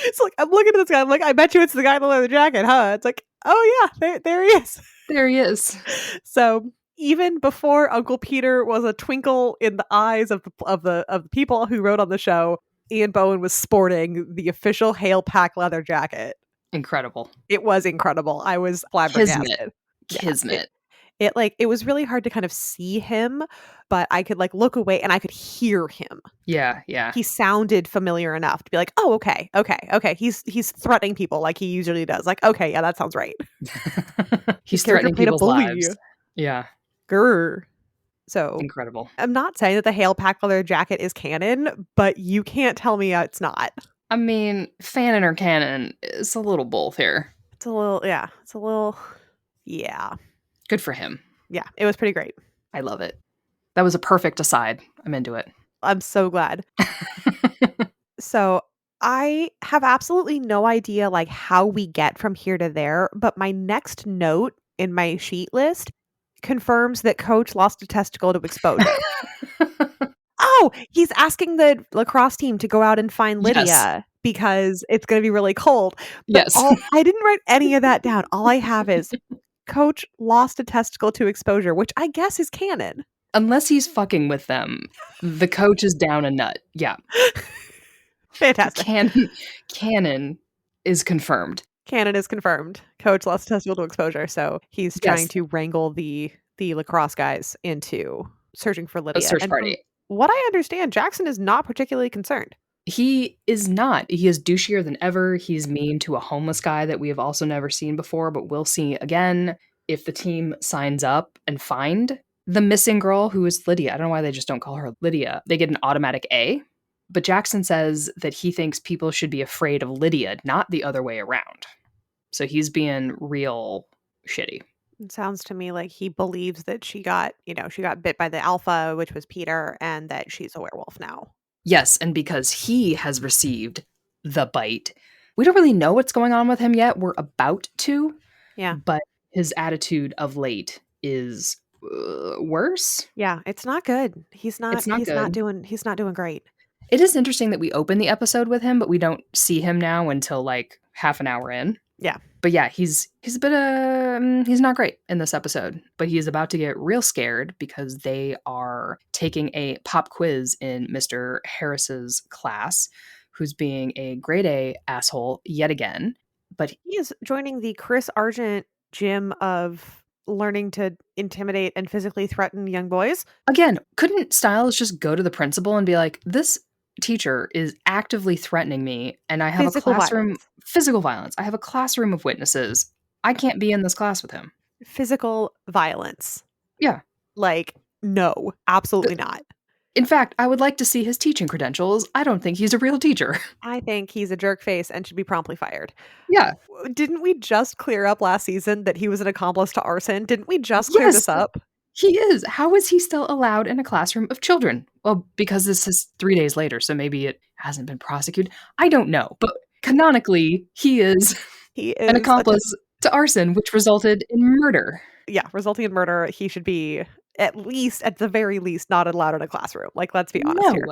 It's like I'm looking at this guy. I'm like, I bet you it's the guy in the leather jacket, huh? It's like, oh yeah, there he is. There he is. So even before Uncle Peter was a twinkle in the eyes of the people who wrote on the show, Ian Bowen was sporting the official Hale Pack leather jacket. Incredible. It was incredible. I was Kismet. flabbergasted. Yeah, Kismet. it was really hard to kind of see him, but I could like look away and I could hear him. Yeah, yeah. He sounded familiar enough to be like, oh, okay. He's threatening people like he usually does. Like, okay, yeah, that sounds right. He's Character threatening played a people's bully. lives. Yeah, Grr. So incredible. I'm not saying that the Hale Pack leather jacket is canon, but you can't tell me it's not. I mean, fanon or canon, it's a little both here. It's a little, yeah. Good for him. Yeah, it was pretty great. I love it. That was a perfect aside. I'm into it. I'm so glad. So I have absolutely no idea like how we get from here to there, but my next note in my sheet list confirms that Coach lost a testicle to exposure. Oh, he's asking the lacrosse team to go out and find Lydia Yes. because it's going to be really cold. But Yes. I didn't write any of that down. All I have is Coach lost a testicle to exposure, which I guess is canon. Unless he's fucking with them, the coach is down a nut. Yeah. Fantastic. Canon is confirmed. Canon is confirmed. Coach lost a testicle to exposure, so he's trying to wrangle the lacrosse guys into searching for Lydia. A search And party. from what I understand, Jackson is not particularly concerned. He is not. He is douchier than ever. He's mean to a homeless guy that we have also never seen before, but we'll see again if the team signs up and find the missing girl who is Lydia. I don't know why they just don't call her Lydia. They get an automatic A. But Jackson says that he thinks people should be afraid of Lydia, not the other way around. So he's being real shitty. It sounds to me like he believes that she got bit by the alpha, which was Peter, and that she's a werewolf now. Yes, and because he has received the bite, we don't really know what's going on with him yet. We're about to. Yeah. But his attitude of late is worse. Yeah, it's not good. He's not good. He's not doing great. It is interesting that we open the episode with him, but we don't see him now until like half an hour in. Yeah. But yeah, he's a bit he's not great in this episode, but he is about to get real scared because they are taking a pop quiz in Mr. Harris's class, who's being a grade A asshole yet again. But he is joining the Chris Argent gym of learning to intimidate and physically threaten young boys. Again, couldn't Styles just go to the principal and be like, this teacher is actively threatening me and I have a classroom physical violence. I have a classroom of witnesses. I can't be in this class with him. Physical violence. Yeah. Like, no, absolutely not. In fact, I would like to see his teaching credentials. I don't think he's a real teacher. I think he's a jerk face and should be promptly fired. Yeah. Didn't we just clear up last season that he was an accomplice to arson? Didn't we just clear Yes, this up? he is. How is he still allowed in a classroom of children? Well, because this is 3 days later, so maybe it hasn't been prosecuted. I don't know, but canonically, he is He an is accomplice to arson, which resulted in murder. resulting in murder. He should be at the very least, not allowed in a classroom. Like, let's be honest No. here.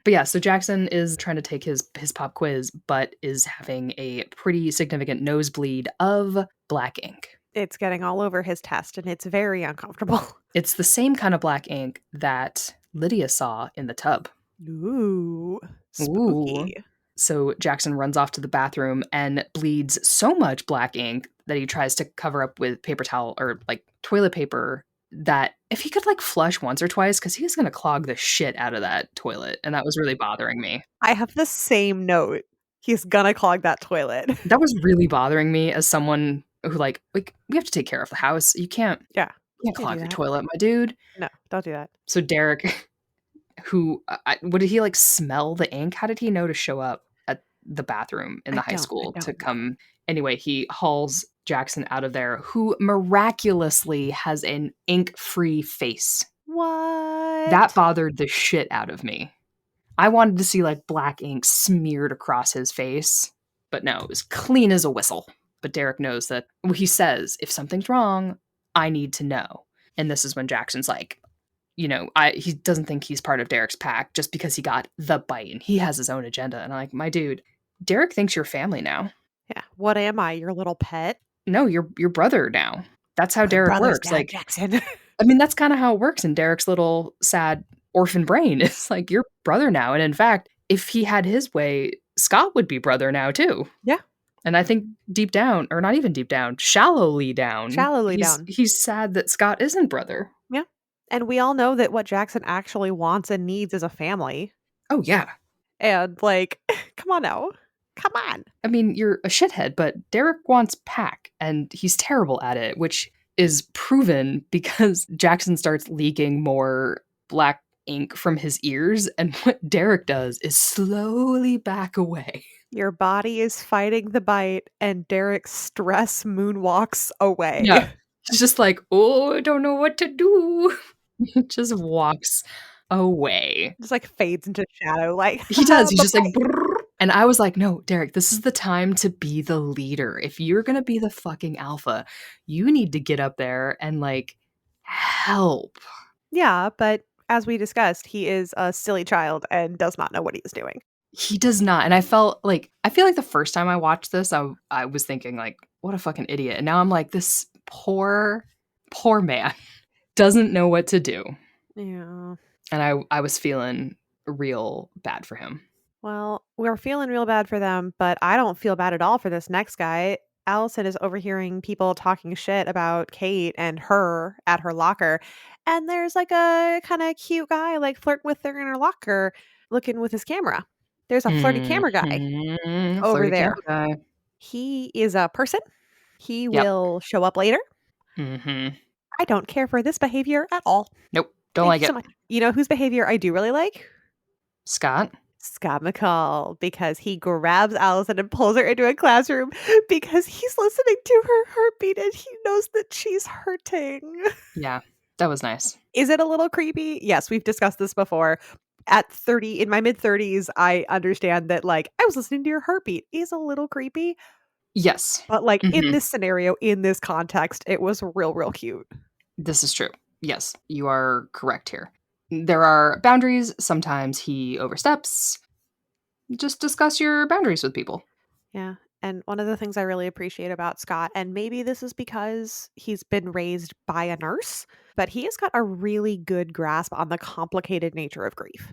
But yeah, so Jackson is trying to take his pop quiz, but is having a pretty significant nosebleed of black ink. It's getting all over his test, and it's very uncomfortable. It's the same kind of black ink that Lydia saw in the tub. Ooh, Ooh. spooky. So Jackson runs off to the bathroom and bleeds so much black ink that he tries to cover up with paper towel or like toilet paper, that if he could like flush once or twice, because he was going to clog the shit out of that toilet. And that was really bothering me. I have the same note. He's gonna clog that toilet. That was really bothering me as someone who like we have to take care of the house. Yeah. You can't Can't do clog your that. toilet, my dude. No, don't do that. So Derek, who what did he like smell the ink? How did he know to show up at the bathroom in the high I school to don't know. come? Anyway, he hauls Jackson out of there, who miraculously has an ink-free face. That What? bothered the shit out of me. I wanted to see like black ink smeared across his face, but no, it was clean as a whistle. But Derek knows that, well, he says, if something's wrong, I need to know. And this is when Jackson's like, he doesn't think he's part of Derek's pack just because he got the bite and he has his own agenda. And I'm like, my dude, Derek thinks you're family now. Yeah. What am I? Your little pet? No, you're your brother now. That's how We're Derek brothers works. now, Like, Jackson. I mean, that's kind of how it works in Derek's little sad orphan brain. It's like your brother now. And in fact, if he had his way, Scott would be brother now too. Yeah. And I think deep down, or not even deep down, shallowly down, Shallowly he's down. he's sad that Scott isn't brother. Yeah. And we all know that what Jackson actually wants and needs is a family. Oh yeah. And like, come on now. Come on. I mean, you're a shithead, but Derek wants pack, and he's terrible at it, which is proven because Jackson starts leaking more black ink from his ears, and what Derek does is slowly back away. Your body is fighting the bite, and Derek stress moonwalks away. Yeah. He's just like, oh, I don't know what to do. He just walks away. Just like fades into shadow, like He does. He's just like, bye-bye. "Brrr." And I was like, no, Derek, this is the time to be the leader. If you're going to be the fucking alpha, you need to get up there and like help. Yeah, but as we discussed, he is a silly child and does not know what he is doing. He does not. And I feel like the first time I watched this, I was thinking like, what a fucking idiot. And now I'm like, this poor man doesn't know what to do. Yeah. And I was feeling real bad for him. Well, we're feeling real bad for them, but I don't feel bad at all for this next guy. Allison is overhearing people talking shit about Kate and her at her locker. And there's like a kind of cute guy like flirting with her in her locker looking with his camera. There's a flirty camera guy over Flirty there. camera guy. He is a person. He Yep. will show up later. Mm-hmm. I don't care for this behavior at all. Nope. Don't Thank like you so it. much. You know whose behavior I do really like? Scott? Scott McCall, because he grabs Allison and pulls her into a classroom because he's listening to her heartbeat and he knows that she's hurting. Yeah, that was nice. Is it a little creepy? Yes, we've discussed this before. At 30, in my mid 30s, I understand that like I was listening to your heartbeat is a little creepy, Yes. but like in Mhm. this scenario, in this context, it was real cute. This is true. Yes, you are correct here. There are boundaries. Sometimes he oversteps. Just discuss your boundaries with people. Yeah. And one of the things I really appreciate about Scott, and maybe this is because he's been raised by a nurse, but he has got a really good grasp on the complicated nature of grief.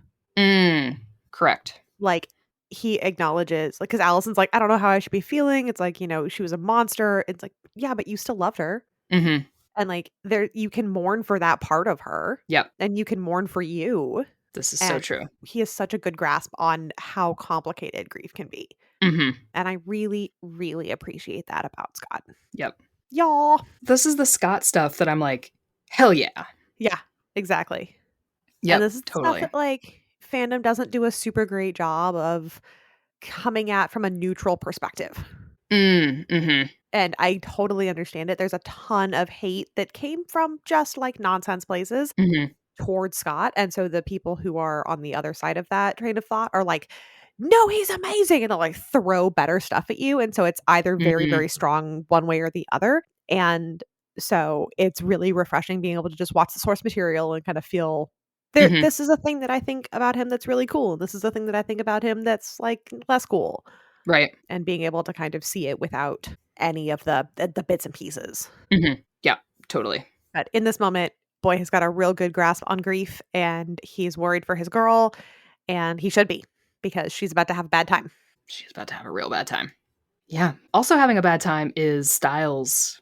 Correct. Like, he acknowledges, like, because Allison's like, I don't know how I should be feeling. It's like, she was a monster. It's like, yeah, but you still loved her. Mm-hmm. And like, there, you can mourn for that part of her. Yep. And you can mourn for you. This is so true. He has such a good grasp on how complicated grief can be. Mm-hmm. And I really appreciate that about Scott. Yep. Y'all. This is the Scott stuff that I'm like, hell yeah. Yeah, exactly. And Yep, this is the stuff totally. that, like, Fandom doesn't do a super great job of coming at from a neutral perspective. Mhm, And I totally understand it. There's a ton of hate that came from just, like, nonsense places mhm, towards Scott, and so the people who are on the other side of that train of thought are like, "No, he's amazing," and they'll, like, throw better stuff at you, and so it's either very, mhm, very strong one way or the other, and so it's really refreshing being able to just watch the source material and kind of feel mhm, this is a thing that I think about him that's really cool, this is a thing that I think about him that's, like, less cool, right. and being able to kind of see it without any of the bits and pieces. Mhm, yeah, totally. But in this moment, boy has got a real good grasp on grief, and he's worried for his girl, and he should be because she's about to have a bad time. She's about to have a real bad time. Yeah. Also having a bad time is Styles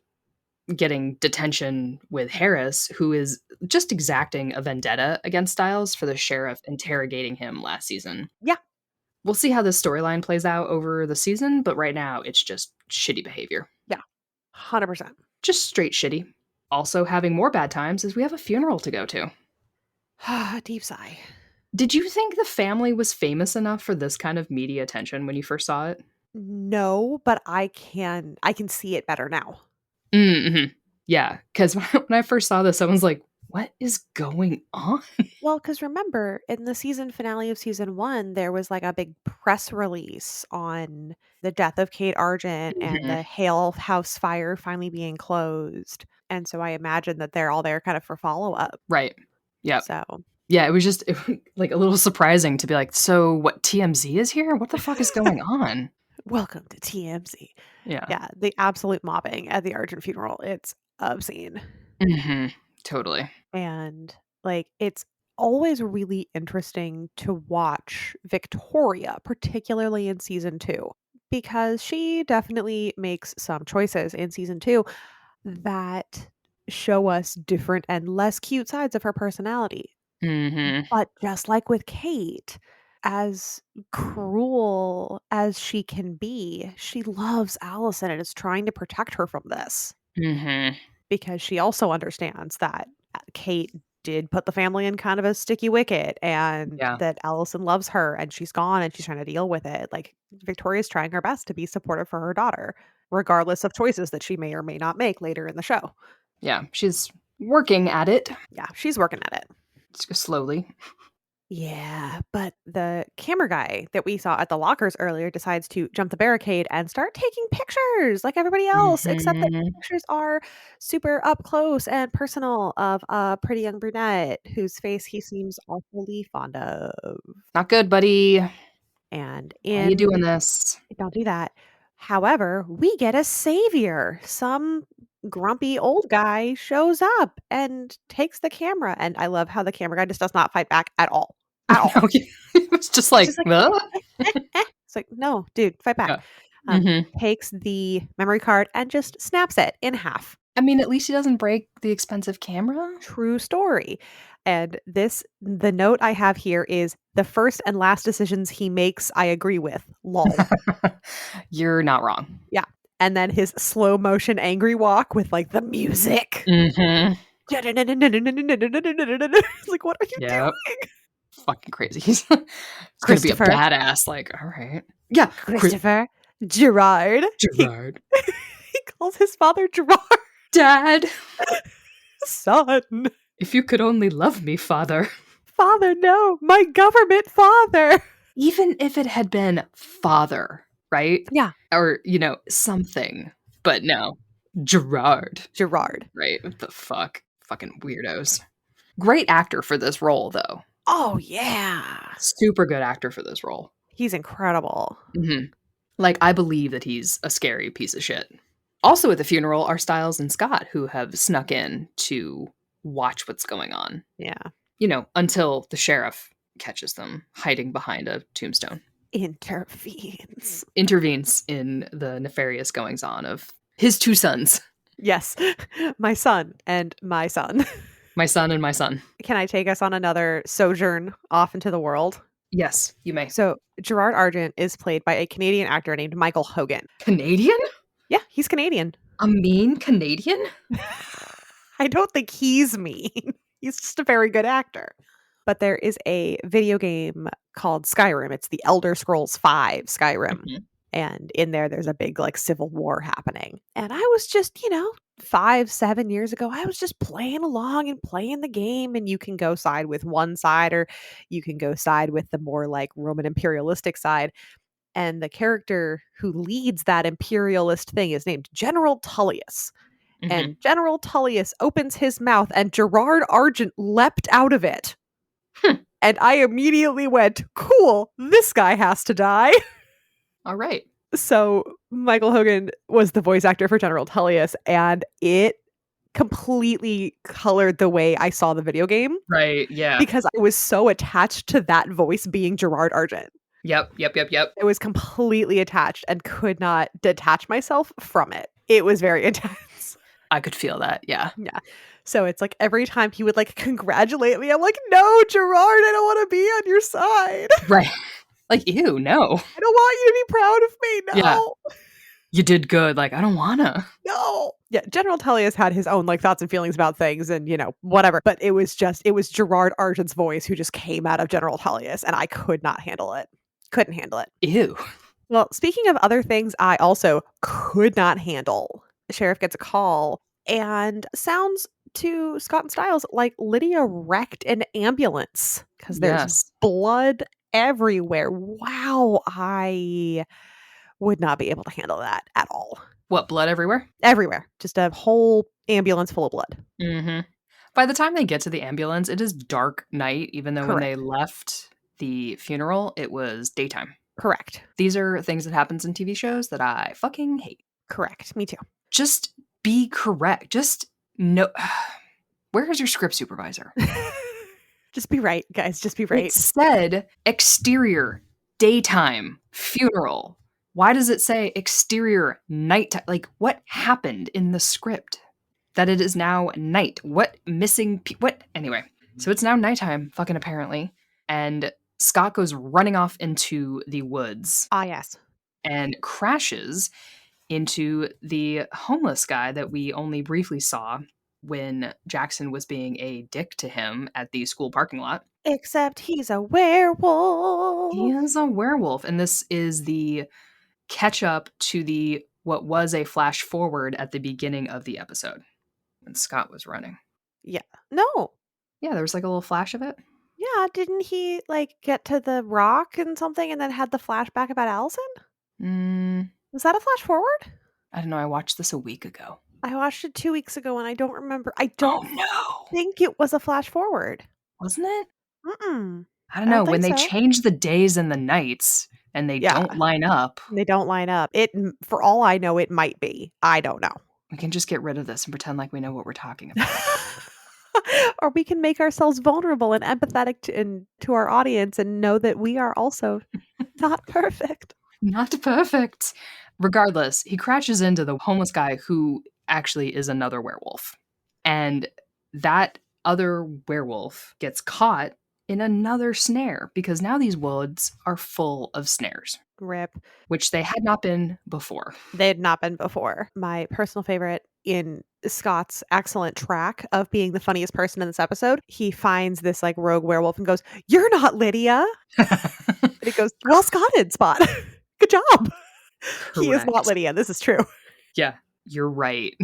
getting detention with Harris, who is just exacting a vendetta against Styles for the sheriff interrogating him last season. Yeah, We'll see how this storyline plays out over the season, but right now it's just shitty behavior. yeah, 100%. Just straight shitty. Also having more bad times is we have a funeral to go to. Deep sigh. Did you think the family was famous enough for this kind of media attention when you first saw it? No, but I can see it better now. Mhm. Yeah, 'cause when I first saw this, I was like, "What is going on?" Well, because remember, in the season finale of season 1, there was, like, a big press release on the death of Kate Argent and Mhm. the Hale House fire finally being closed, and so I imagine that they're all there kind of for follow-up. Right. Yep. So Yeah, it was just like, a little surprising to be like, "So, what, TMZ is here? What the fuck is going on?" welcome to TMZ. Yeah. Yeah, the absolute mobbing at the Argent funeral, it's obscene. Mhm. Totally. And, like, it's always really interesting to watch Victoria, particularly in season 2, because she definitely makes some choices in season 2 that show us different and less cute sides of her personality. Mhm. But just like with Kate, as cruel as she can be, she loves Allison and is trying to protect her from this Mhm. because she also understands that Kate did put the family in kind of a sticky wicket and Yeah. that Allison loves her and she's gone and she's trying to deal with it. Like Victoria's trying her best to be supportive for her daughter, regardless of choices that she may or may not make later in the show. Yeah, she's working at it Yeah, she's working at it. slowly. Yeah, but the camera guy that we saw at the lockers earlier decides to jump the barricade and start taking pictures like everybody else, except that Mhm. pictures are super up close and personal of a pretty young brunette whose face he seems awfully fond of. Not good, buddy. And Why are you in doing this? don't do that. However, we get a savior. Some grumpy old guy shows up and takes the camera, and I love how the camera guy just does not fight back at all. At all. No, it was just He's like, just like, "Huh?" It's like, "No, dude, fight back." Yeah. Mhm. Takes the memory card and just snaps it in half. I mean, at least he doesn't break the expensive camera. True story. And the note I have here is, "The first and last decisions he makes, I agree with. Lol." You're not wrong. Yeah. And then his slow motion angry walk with, like, the music. Mhm. It's like, "What are you Yep. doing?" Fucking crazy. He's gonna be a Christopher, badass, like, "Alright." Yeah, Christopher, Gerard. He Gerard. he calls his father Gerard. "Dad, "Son. if you could only love me, father." Father, no. My government father." Even if it had been father, right? Yeah, Or, something, but no. Gerard, Gerard. right? What the fuck? Fucking weirdos. Great actor for this role, though. Oh, yeah. Super good actor for this role. He's incredible. Mhm. Like, I believe that he's a scary piece of shit. Also at the funeral are Styles and Scott, who have snuck in to watch what's going on, Yeah. until the sheriff catches them hiding behind a tombstone. Intervenes. Intervenes in the nefarious goings on of his two sons. Yes. My son and my son. My son and my son. Can I take us on another sojourn off into the world? Yes, you may. So, Gerard Argent is played by a Canadian actor named Michael Hogan. Canadian? Yeah, he's Canadian. A mean Canadian? I don't think he's mean. He's just a very good actor. But there is a video game called Skyrim. It's the Elder Scrolls V Skyrim. Mhm. And in there's a big like civil war happening. And I was just, 5, 7 years ago, I was just playing along and playing the game. And you can go side with one side or you can go side with the more like Roman imperialistic side. And the character who leads that imperialist thing is named General Tullius. Mhm. And General Tullius opens his mouth and Gerard Argent leapt out of it. Hmm. And I immediately went, cool, this guy has to die. All right. So Michael Hogan was the voice actor for General Tullius, and it completely colored the way I saw the video game Right. Yeah. because I was so attached to that voice being Gerard Argent. Yep. Yep. Yep. Yep. I was completely attached and could not detach myself from it. It was very intense. I could feel that. Yeah. Yeah. So it's like every time he would like congratulate me, I'm like, no, Gerard, I don't want to be on your side. Right. Like, ew, no. I don't want you to be proud of me. Yeah. No. You did good. Like, I don't wanna. No. Yeah, General Tullius had his own like thoughts and feelings about things and whatever. But it was Gerard Argent's voice who just came out of General Tullius and I could not handle it. Couldn't handle it. Ew. Well, speaking of other things I also could not handle. The sheriff gets a call and sounds to Scott and Stiles like Lydia wrecked an ambulance because there's Yes. blood everywhere. Wow, I would not be able to handle that at all. What, blood everywhere? Everywhere. Just a whole ambulance full of blood. Mm-hmm. By the time they get to the ambulance, it is dark night, even though when Correct. they left the funeral, it was daytime. Correct. These are things that happens in TV shows that I fucking hate. Correct. Me too. Just be correct. Just no. Where is your script supervisor? Just be right, guys. Just be right. It said exterior, daytime, funeral. Why does it say exterior, nighttime? Like, what happened in the script? That it is now night. What missing? What? Anyway, so it's now nighttime, fucking apparently. And Scott goes running off into the woods Ah, yes. and crashes into the homeless guy that we only briefly saw when Jackson was being a dick to him at the school parking lot. Except he's a werewolf. He is a werewolf, and this is the catch up to the what was a flash forward at the beginning of the episode when Scott was running. Yeah. No. Yeah, there was like a little flash of it. Yeah. Didn't he like get to the rock and something and then had the flashback about Allison? Mm, Was that a flash forward? I don't know. I watched this a week ago. I watched it 2 weeks ago and I don't remember. I Oh don't no, think it was a flash forward. wasn't it? Mm-mm. I don't I know. don't When think they so. change the days and the nights and they Yeah. don't line up, They don't line up. For all I know, it might be. I don't know. we can just get rid of this and pretend like we know what we're talking about. Or we can make ourselves vulnerable and empathetic to our audience and know that we are also not perfect. Not perfect. Regardless, he crashes into the homeless guy who actually is another werewolf. And that other werewolf gets caught in another snare because now these woods are full of snares, Rip. which they had not been before. They had not been before. My personal favorite in Scott's excellent track of being the funniest person in this episode, he finds this like rogue werewolf and goes, "You're not Lydia." And he goes, "Well spotted, Spot. Good job." He is not Correct. Lydia. This is true. Yeah, you're right.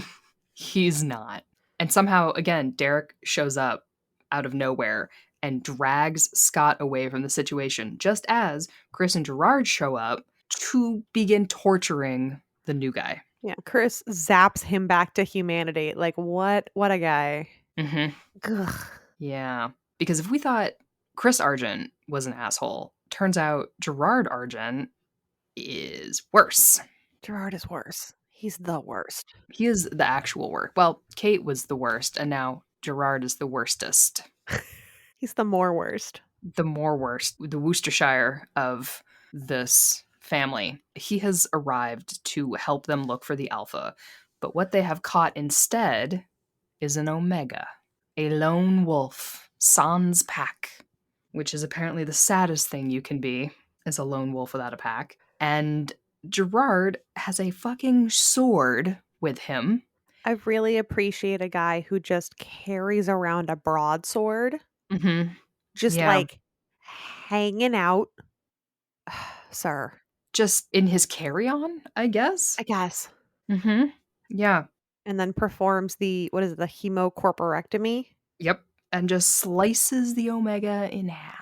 He's not. And somehow, again, Derek shows up out of nowhere and drags Scott away from the situation, just as Chris and Gerard show up to begin torturing the new guy. Yeah, Chris zaps him back to humanity. Like what a guy. Mm-hmm. Ugh. Yeah. Because if we thought Chris Argent was an asshole, turns out Gerard Argent is worse. Gerard is worse. He's the worst. He is the actual worst. Well, Kate was the worst, and now Gerard is the worstest. He's the more worst. The more worst, the Worcestershire of this family. He has arrived to help them look for the Alpha, but what they have caught instead is an Omega, a lone wolf, sans pack, which is apparently the saddest thing you can be, is a lone wolf without a pack. And Gerard has a fucking sword with him. I really appreciate a guy who just carries around a broadsword. Mm-hmm. just, Yeah. like, hanging out. Sir, Just in his carry-on, I guess? I guess. Mhm. Yeah. And then performs the what is it, the hemocorporectomy Yep. And just slices the omega in half.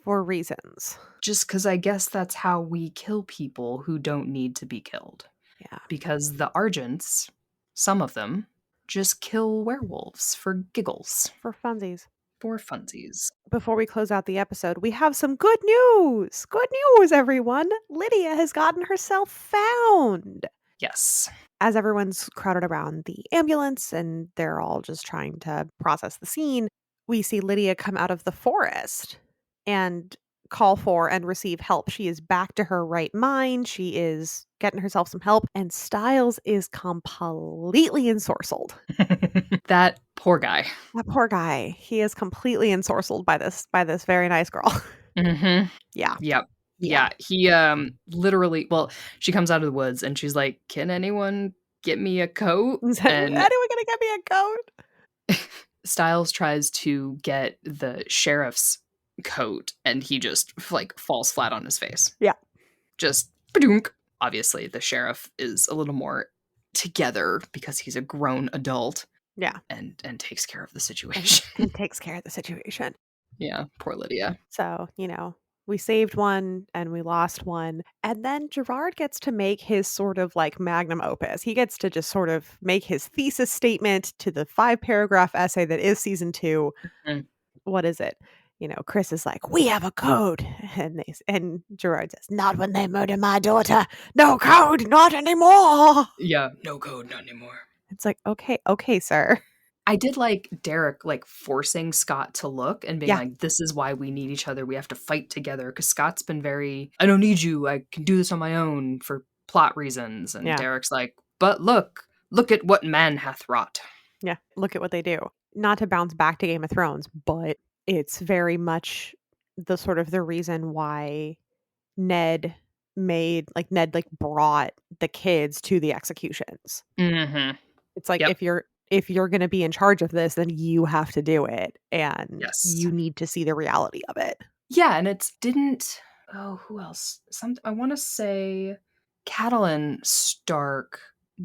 for reasons. Just because I guess that's how we kill people who don't need to be killed. Yeah, Because the Argents, some of them, just kill werewolves for giggles, for funsies. for funsies. Before we close out the episode, we have some good news. Good news, everyone. Lydia has gotten herself found. Yes. As everyone's crowded around the ambulance and they're all just trying to process the scene, we see Lydia come out of the forest and call for and receive help. She is back to her right mind. She is getting herself some help, and Styles is completely ensorcelled. That poor guy. That poor guy. He is completely ensorcelled by this very nice girl. Mhm. Yeah. Yep. Yeah. Yeah, he, literally well, she comes out of the woods and she's like, "Can anyone get me a coat?" Is anyone And gonna get me a coat? Styles tries to get the sheriff's coat, and he just, like, falls flat on his face. Yeah. Just badunk. Obviously, the sheriff is a little more together because he's a grown adult Yeah. and takes care of the And situation. and takes care of the situation. Yeah, poor Lydia. So, we saved one and we lost one. And then Gerard gets to make his sort of like magnum opus. He gets to just sort of make his thesis statement to the 5-paragraph essay that is season 2. Mm. What is it? Chris is like, "We have a code." And Gerard says, "Not when they murder my daughter. No code, not anymore." Yeah, no code, not anymore. It's like, okay, sir. I did like Derek, like, forcing Scott to look and being Yeah, like, "This is why we need each other. We have to fight together." Because Scott's been very, "I don't need you. I can do this on my own for plot reasons." And yeah. Derek's like, "But look at what man hath wrought." Yeah, look at what they do. Not to bounce back to Game of Thrones, but it's very much the sort of the reason why Ned Ned brought the kids to the executions. Mhm. It's like Yep. if you're going to be in charge of this, then you have to do it and Yes. you need to see the reality of it. Yeah, and it's didn't oh, who else? I wanna say Catelyn Stark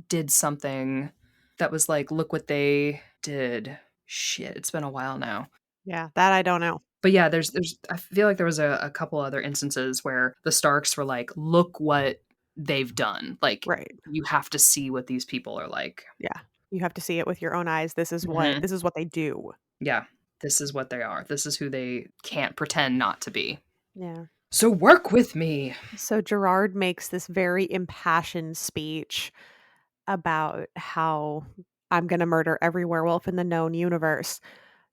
did something that was like, "Look what they did." Shit, it's been a while now. Yeah, that I don't know. But yeah, there's I feel like there was a couple other instances where the Starks were like, "Look what they've done." Like, Right. you have to see what these people are like. Yeah. You have to see it with your own eyes. Mhm. This is what they do. Yeah. This is what they are. This is who they can't pretend not to be. Yeah. So work with me. So Gerard makes this very impassioned speech about how I'm going to murder every werewolf in the known universe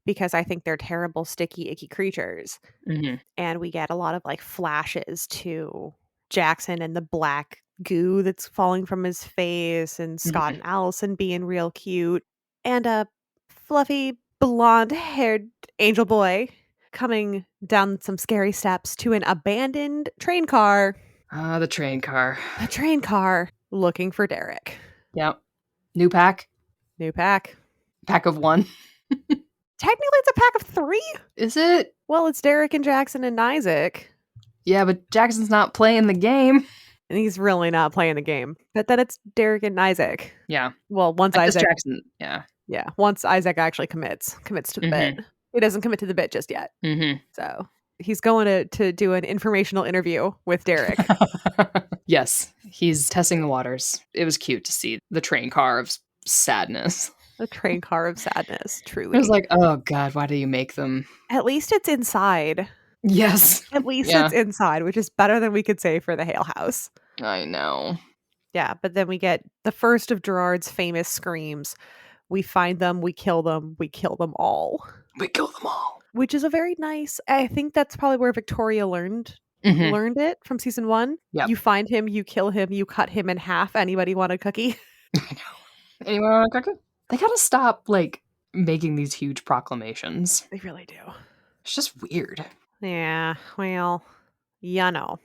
because I think they're terrible, sticky, icky creatures. Mhm. And we get a lot of like flashes to Jackson and the black goo that's falling from his face, and Scott Mhm. and Allison being real cute, and a fluffy blonde haired angel boy coming down some scary steps to an abandoned train car. Ah, the train car. A train car looking for Derek. Yep. New pack? New pack. Pack of 1? Technically, it's a pack of 3. Is it? Well, it's Derek and Jackson and Isaac. Yeah, but Jackson's not playing the game. And he's really not playing the game. But then it's Derek and Isaac. Yeah. Well, I guess Jackson, yeah. once Isaac actually commits to the bit. Mhm. He doesn't commit to the bit just yet. Mhm. So he's going to do an informational interview with Derek. Yes, he's testing the waters. It was cute to see the train car of sadness. A train car of sadness, I was truly. like, "Oh god, why do you make them?" At least it's inside. Yes. At least Yeah, it's inside, which is better than we could say for the Hale House. I know. Yeah, but then we get the first of Gerard's famous screams. We find them, we kill them all. We kill them all. Which is a very nice, I think that's probably where Victoria Mhm. learned it from season 1. Yep. You find him, you kill him, you cut him in half. Anybody want a cookie? I know. Anyone want a cookie? They gotta stop, like, making these huge proclamations. They really do. It's just weird. Yeah, well, you know.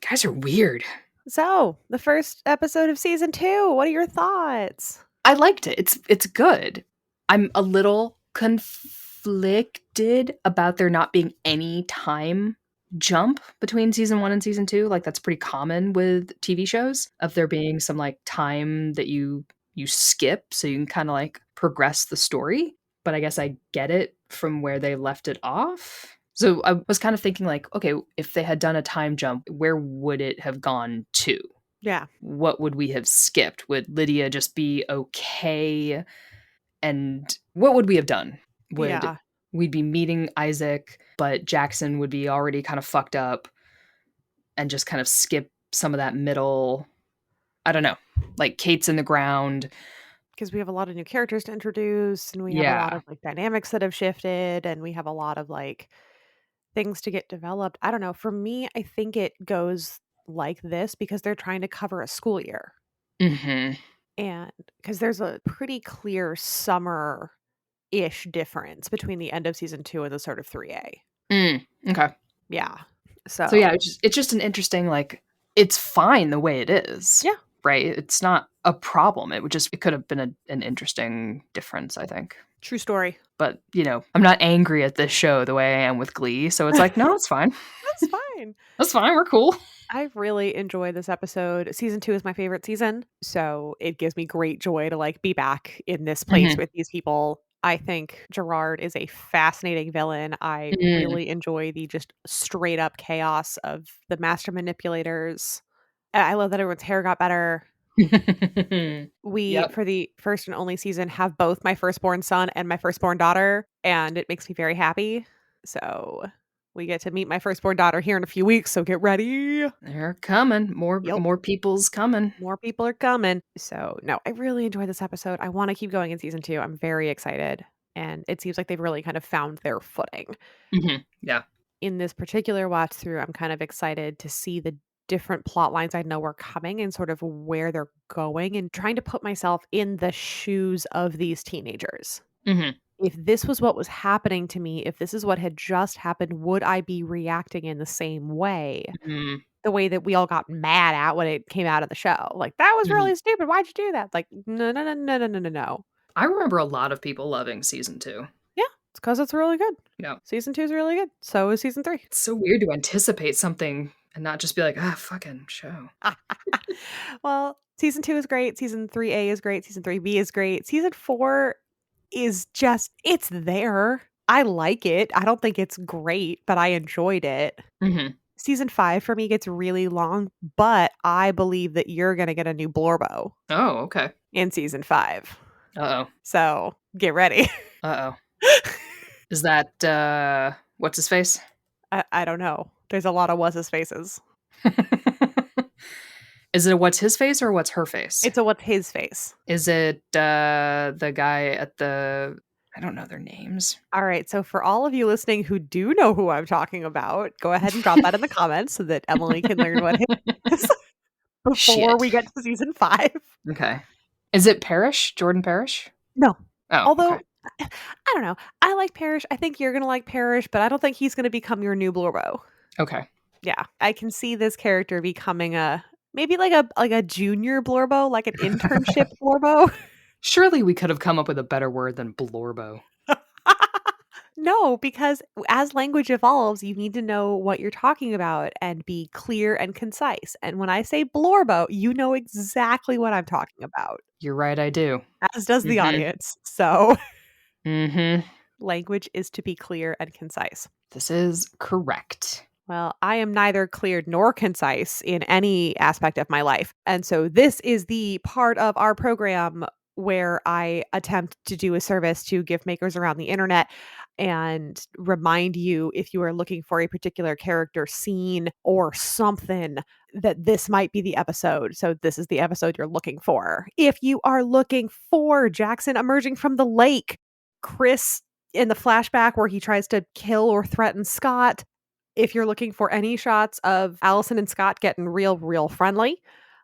Guys are weird. So, the first episode of season 2, what are your thoughts? I liked it. It's good. I'm a little confused conflicted about there not being any time jump between season 1 and season 2. Like, that's pretty common with TV shows, of there being some, like, time that you skip so you can kinda, like, progress the story, but I guess I get it from where they left it off. So, I was kinda thinking, like, okay, if they had done a time jump, where would it have gone to? Yeah. What would we have skipped? Would Lydia just be okay? And what would we have done? Would Yeah. we be meeting Isaac, but Jackson would be already kind of fucked up and just kind of skip some of that middle, I don't know, like Kate's in the ground. Because we have a lot of new characters to introduce, and we have a lot Yeah. of, like, dynamics that have shifted, and we have a lot of, like, things to get developed. I don't know. For me, I think it goes like this because they're trying to cover a school year. Mhm. And because there's a pretty clear summer-ish difference between the end of season 2 and the start of 3A. Okay. Yeah. So yeah, So, it's just an interesting, like, it's fine the way it is, yeah, right? It's not a problem. It could have been an interesting difference, I think. true story. But, I'm not angry at this show the way I am with Glee, so it's like, "No, it's fine. That's fine. That's fine, we're cool." I really enjoyed this episode. Season 2 is my favorite season, so it gives me great joy to, like, be back in this place Mhm. with these people. I think Gerard is a fascinating villain. I Mm. really enjoy the just straight up chaos of the master manipulators. I love that everyone's hair got better. We, Yep. for the first and only season, have both my firstborn son and my firstborn daughter, and it makes me very happy. So, we get to meet my firstborn daughter here in a few weeks, so get ready. They're coming. More Yep. more people's coming. More people are coming. So, no, I really enjoyed this episode. I wanna keep going in season 2. I'm very excited, and it seems like they've really kind of found their footing. Mhm. Yeah. In this particular watch through, I'm kind of excited to see the different plot lines I know are coming and sort of where they're going and trying to put myself in the shoes of these teenagers. Mhm. If this was what was happening to me, if this is what had just happened, would I be reacting in the same way? Mhm. The way that we all got mad at when it came out of the show. Like, "That was Mhm. really stupid. Why'd you do that?" Like, "No, no, no, no, no, no, no, no." I remember a lot of people loving season 2. Yeah, it's because it's really good. Yeah. Season 2 is really good. So is season 3. It's so weird to anticipate something and not just be like, "Ah, fucking show." Well, season 2 is great, season 3A is great, season 3B is great. Season 4 is just it's there. I like it. I don't think it's great, but I enjoyed it. Mhm. Season 5 for me gets really long, but I believe that you're gonna get a new Blorbo Oh, okay. in season 5. Uh-oh. So, get ready. Uh-oh. Is that, what's his face? I don't know. There's a lot of what's his faces. Is it a what's his face or what's her face? It's a what's his face. Is it, the guy at the I don't know their names. Alright, so for all of you listening who do know who I'm talking about, go ahead and drop that in the comments so that Emily can learn what his is before Shit. we get to season 5. Okay. Is it Parrish? Jordan Parrish? No. Oh, okay. Although, I don't know. I like Parrish. I think you're gonna like Parrish, but I don't think he's gonna become your new Blorbo. Okay. Yeah, I can see this character becoming a maybe like a junior Blorbo, like an internship Blorbo. Surely we could have come up with a better word than Blorbo. No, because as language evolves, you need to know what you're talking about and be clear and concise. And when I say Blorbo, you know exactly what I'm talking about, You're right, I do. as does the Mhm. audience. So, Mhm. language is to be clear and concise. This is correct. Well, I am neither clear nor concise in any aspect of my life. And so this is the part of our program where I attempt to do a service to gift makers around the internet and remind you if you are looking for a particular character scene or something that this might be the episode. So this is the episode you're looking for. If you are looking for Jackson emerging from the lake, Chris in the flashback where he tries to kill or threaten Scott, if you're looking for any shots of Allison and Scott getting real, real friendly,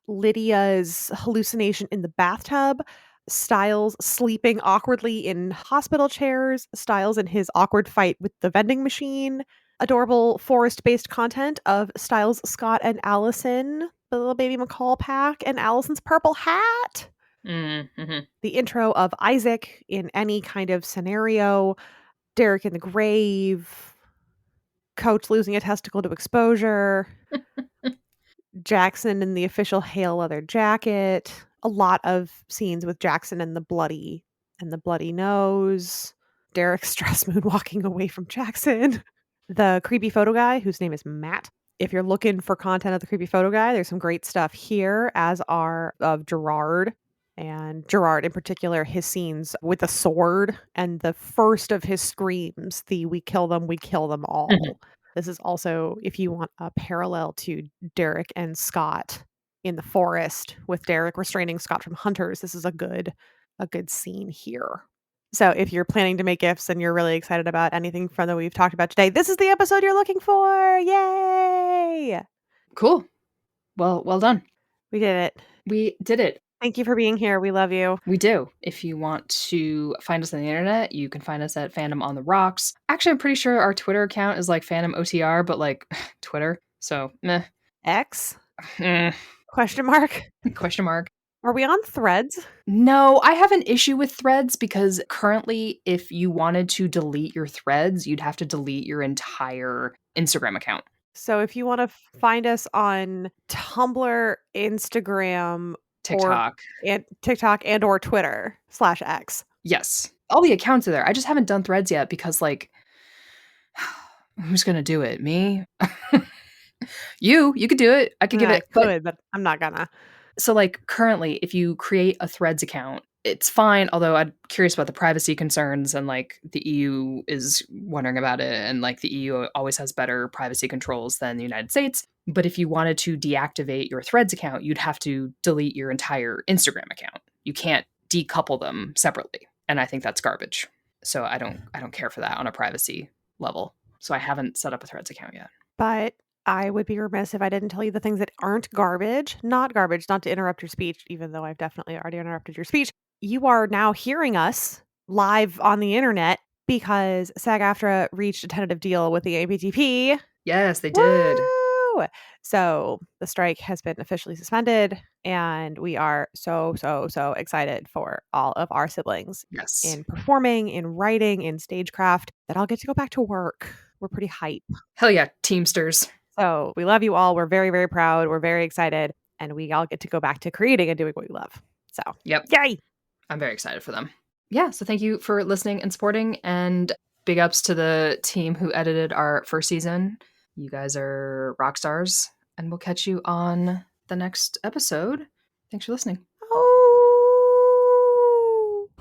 Lydia's hallucination in the bathtub, Styles sleeping awkwardly in hospital chairs, Styles in his awkward fight with the vending machine, adorable forest based content of Styles, Scott, and Allison, the little baby McCall pack, and Allison's purple hat. Mhm. The intro of Isaac in any kind of scenario, Derek in the grave, Coach losing a testicle to exposure, Jackson in the official hail leather jacket, a lot of scenes with Jackson and the bloody nose, Derek's stress moonwalking away from Jackson, the creepy photo guy whose name is Matt. If you're looking for content of the creepy photo guy, there's some great stuff here, as are of Gerard. And Gerard in particular, his scenes with the sword and the first of his screams, the we kill them all. Mhm. This is also, if you want a parallel to Derek and Scott in the forest, with Derek restraining Scott from hunters, this is a good scene here. So if you're planning to make gifts and you're really excited about anything from that we've talked about today, this is the episode you're looking for. Yay! Cool. Well done. We did it. We did it. Thank you for being here. We love you. We do. If you want to find us on the internet, you can find us at Fandom on the Rocks. Actually, I'm pretty sure our Twitter account is like Fandom OTR, but like Twitter. So, meh. X? Mm. Question mark? Question mark. Are we on Threads? No, I have an issue with Threads because currently, if you wanted to delete your Threads, you'd have to delete your entire Instagram account. So if you want to find us on Tumblr, Instagram, TikTok. TikTok and or Twitter /X. Yes. All the accounts are there. I just haven't done Threads yet because, like, who's going to do it? Me? You could do it. I could give it. But I'm not gonna. So, like, currently, if you create a Threads account, it's fine, although I'm curious about the privacy concerns, and, like, the EU is wondering about it, and, like, the EU always has better privacy controls than the United States. But if you wanted to deactivate your Threads account, you'd have to delete your entire Instagram account. You can't decouple them separately, and I think that's garbage. So I don't care for that on a privacy level. So I haven't set up a Threads account yet. But I would be remiss if I didn't tell you the things that aren't garbage. Not garbage, not to interrupt your speech, even though I've definitely already interrupted your speech. You are now hearing us live on the internet because SAG-AFTRA reached a tentative deal with the APTP. Yes, they did. Woo! So the strike has been officially suspended, and we are so excited for all of our siblings in performing, in writing, in stagecraft, that I'll get to go back to work. We're pretty hype. Hell yeah, Teamsters. So we love you all. We're very, very proud. We're very excited. And we all get to go back to creating and doing what we love. So, yep. Yay! I'm very excited for them. Yeah, so thank you for listening and supporting. And big ups to the team who edited our first season. You guys are rock stars. And we'll catch you on the next episode. Thanks for listening.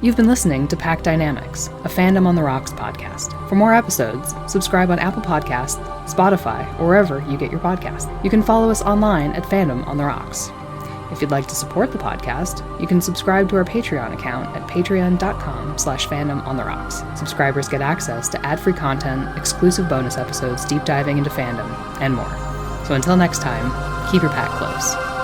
You've been listening to Pack Dynamics, a Fandom on the Rocks podcast. For more episodes, subscribe on Apple Podcasts, Spotify, or wherever you get your podcast. You can follow us online at Fandom on the Rocks. If you'd like to support the podcast, you can subscribe to our Patreon account at patreon.com/fandomontherocks. Subscribers get access to ad-free content, exclusive bonus episodes deep diving into fandom, and more. So until next time, keep your pack close.